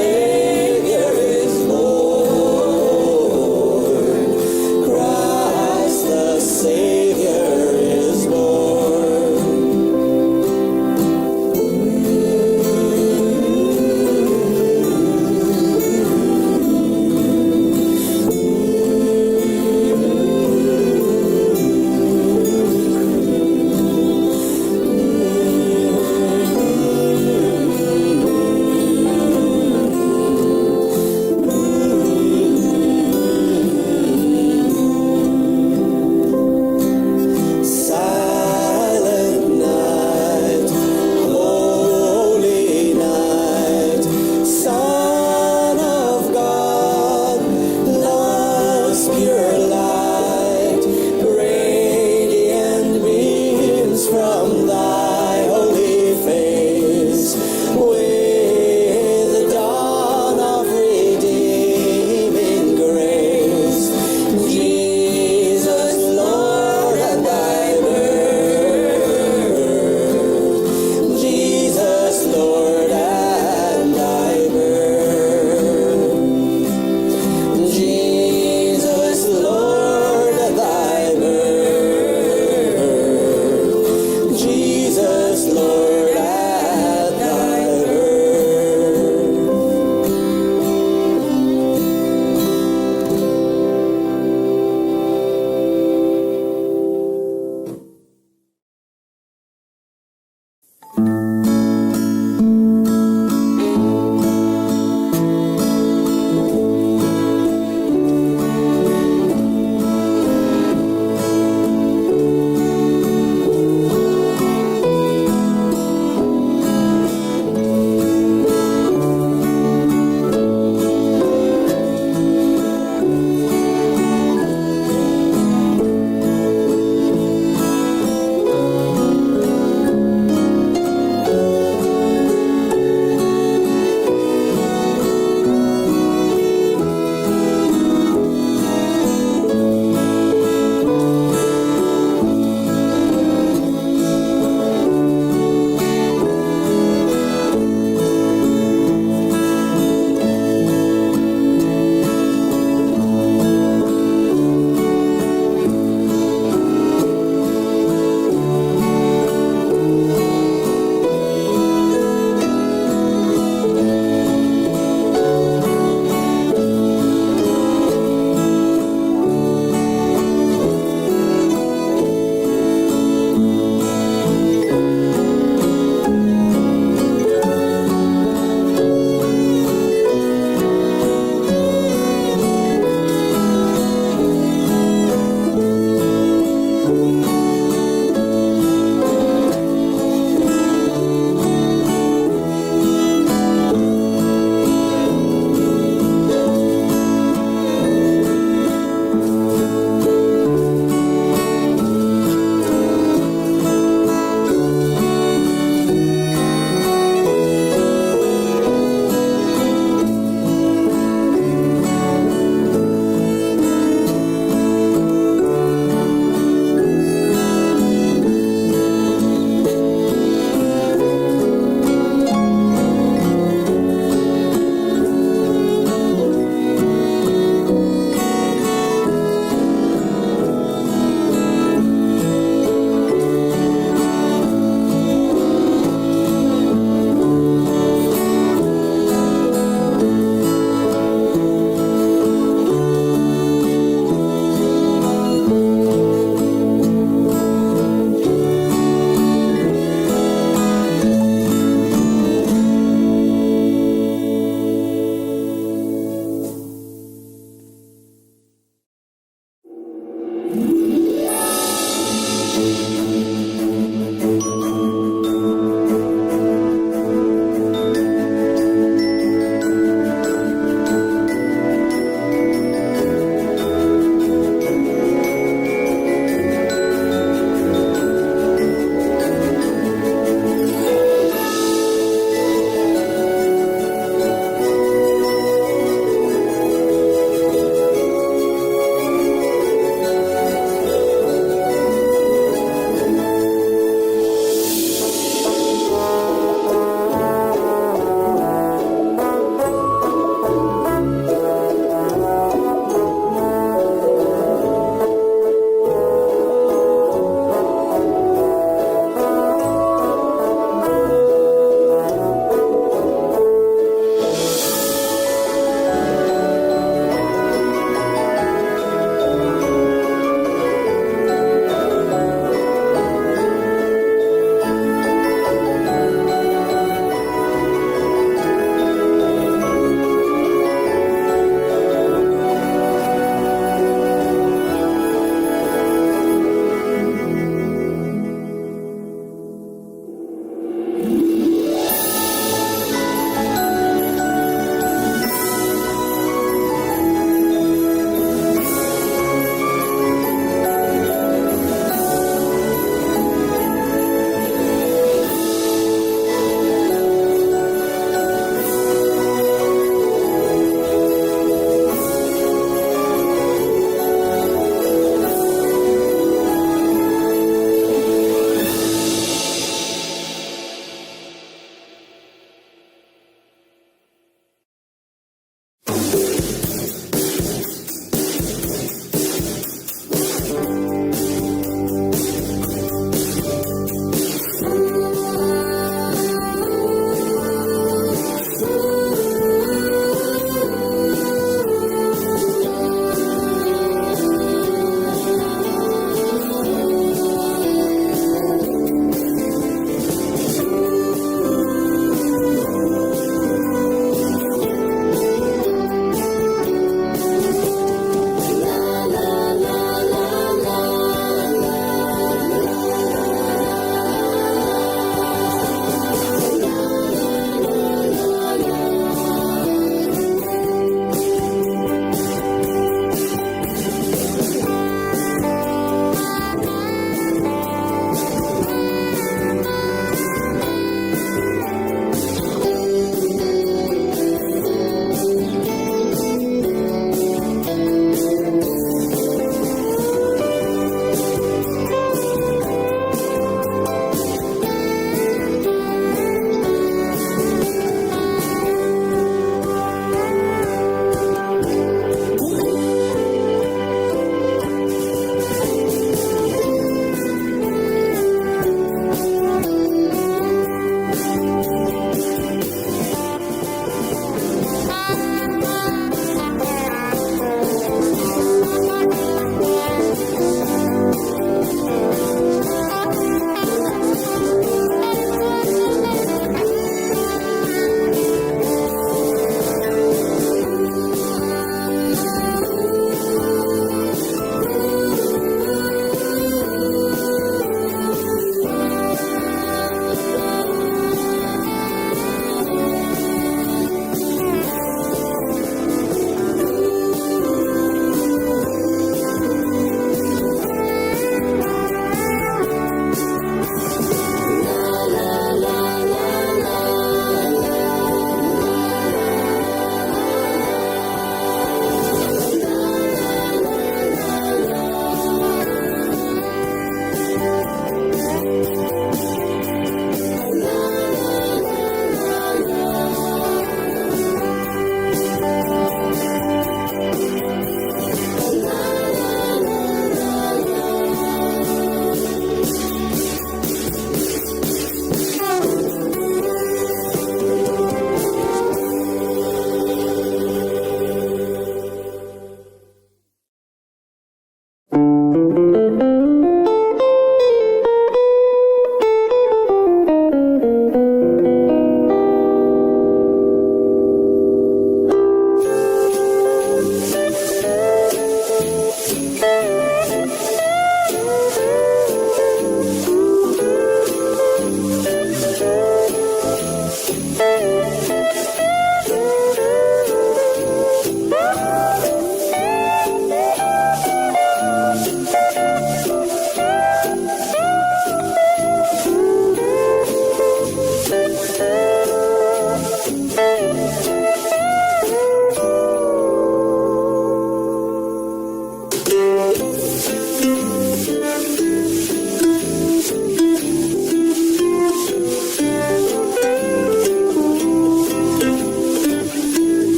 Savior is born. Christ the Savior is born.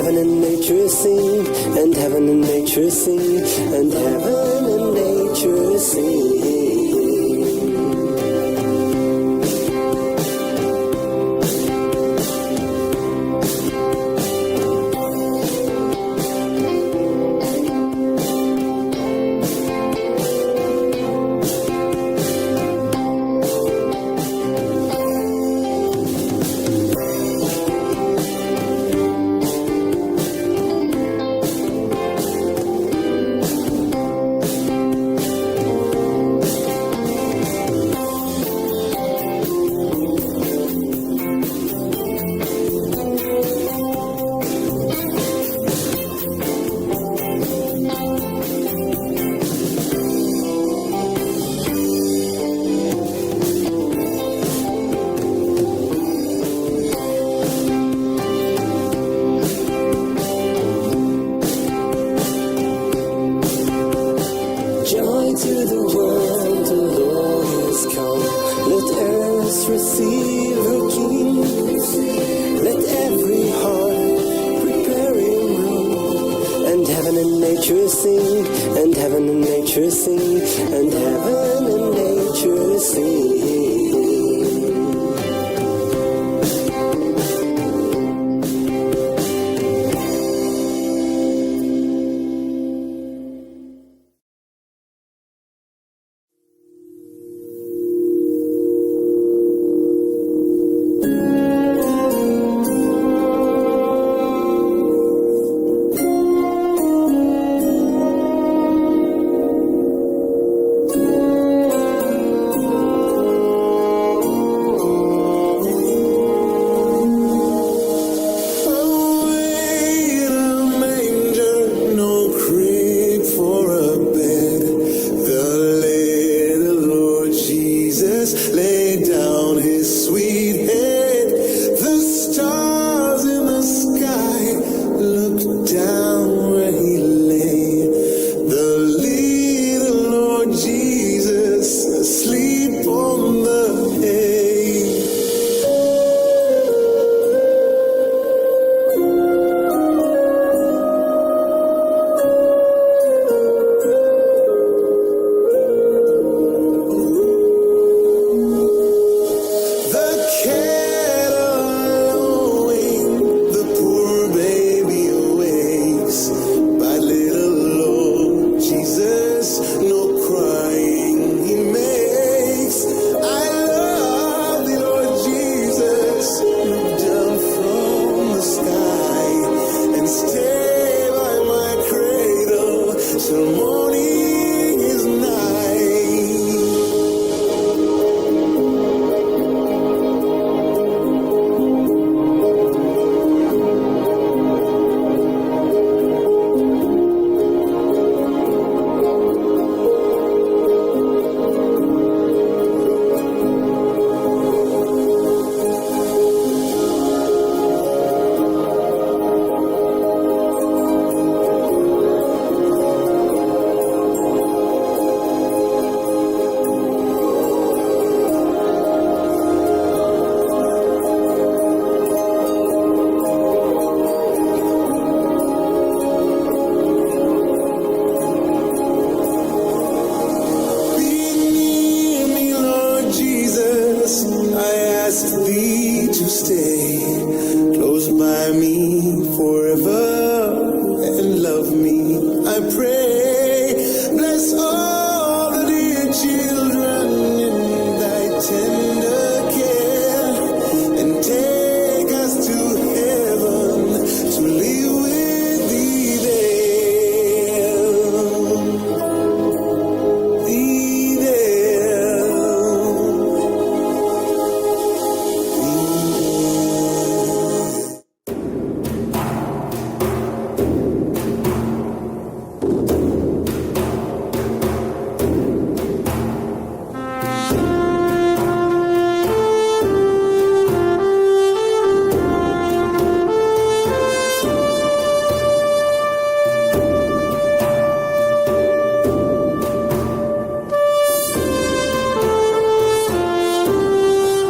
heaven and nature sing, and heaven and nature sing, and heaven and nature sing. Tender care and take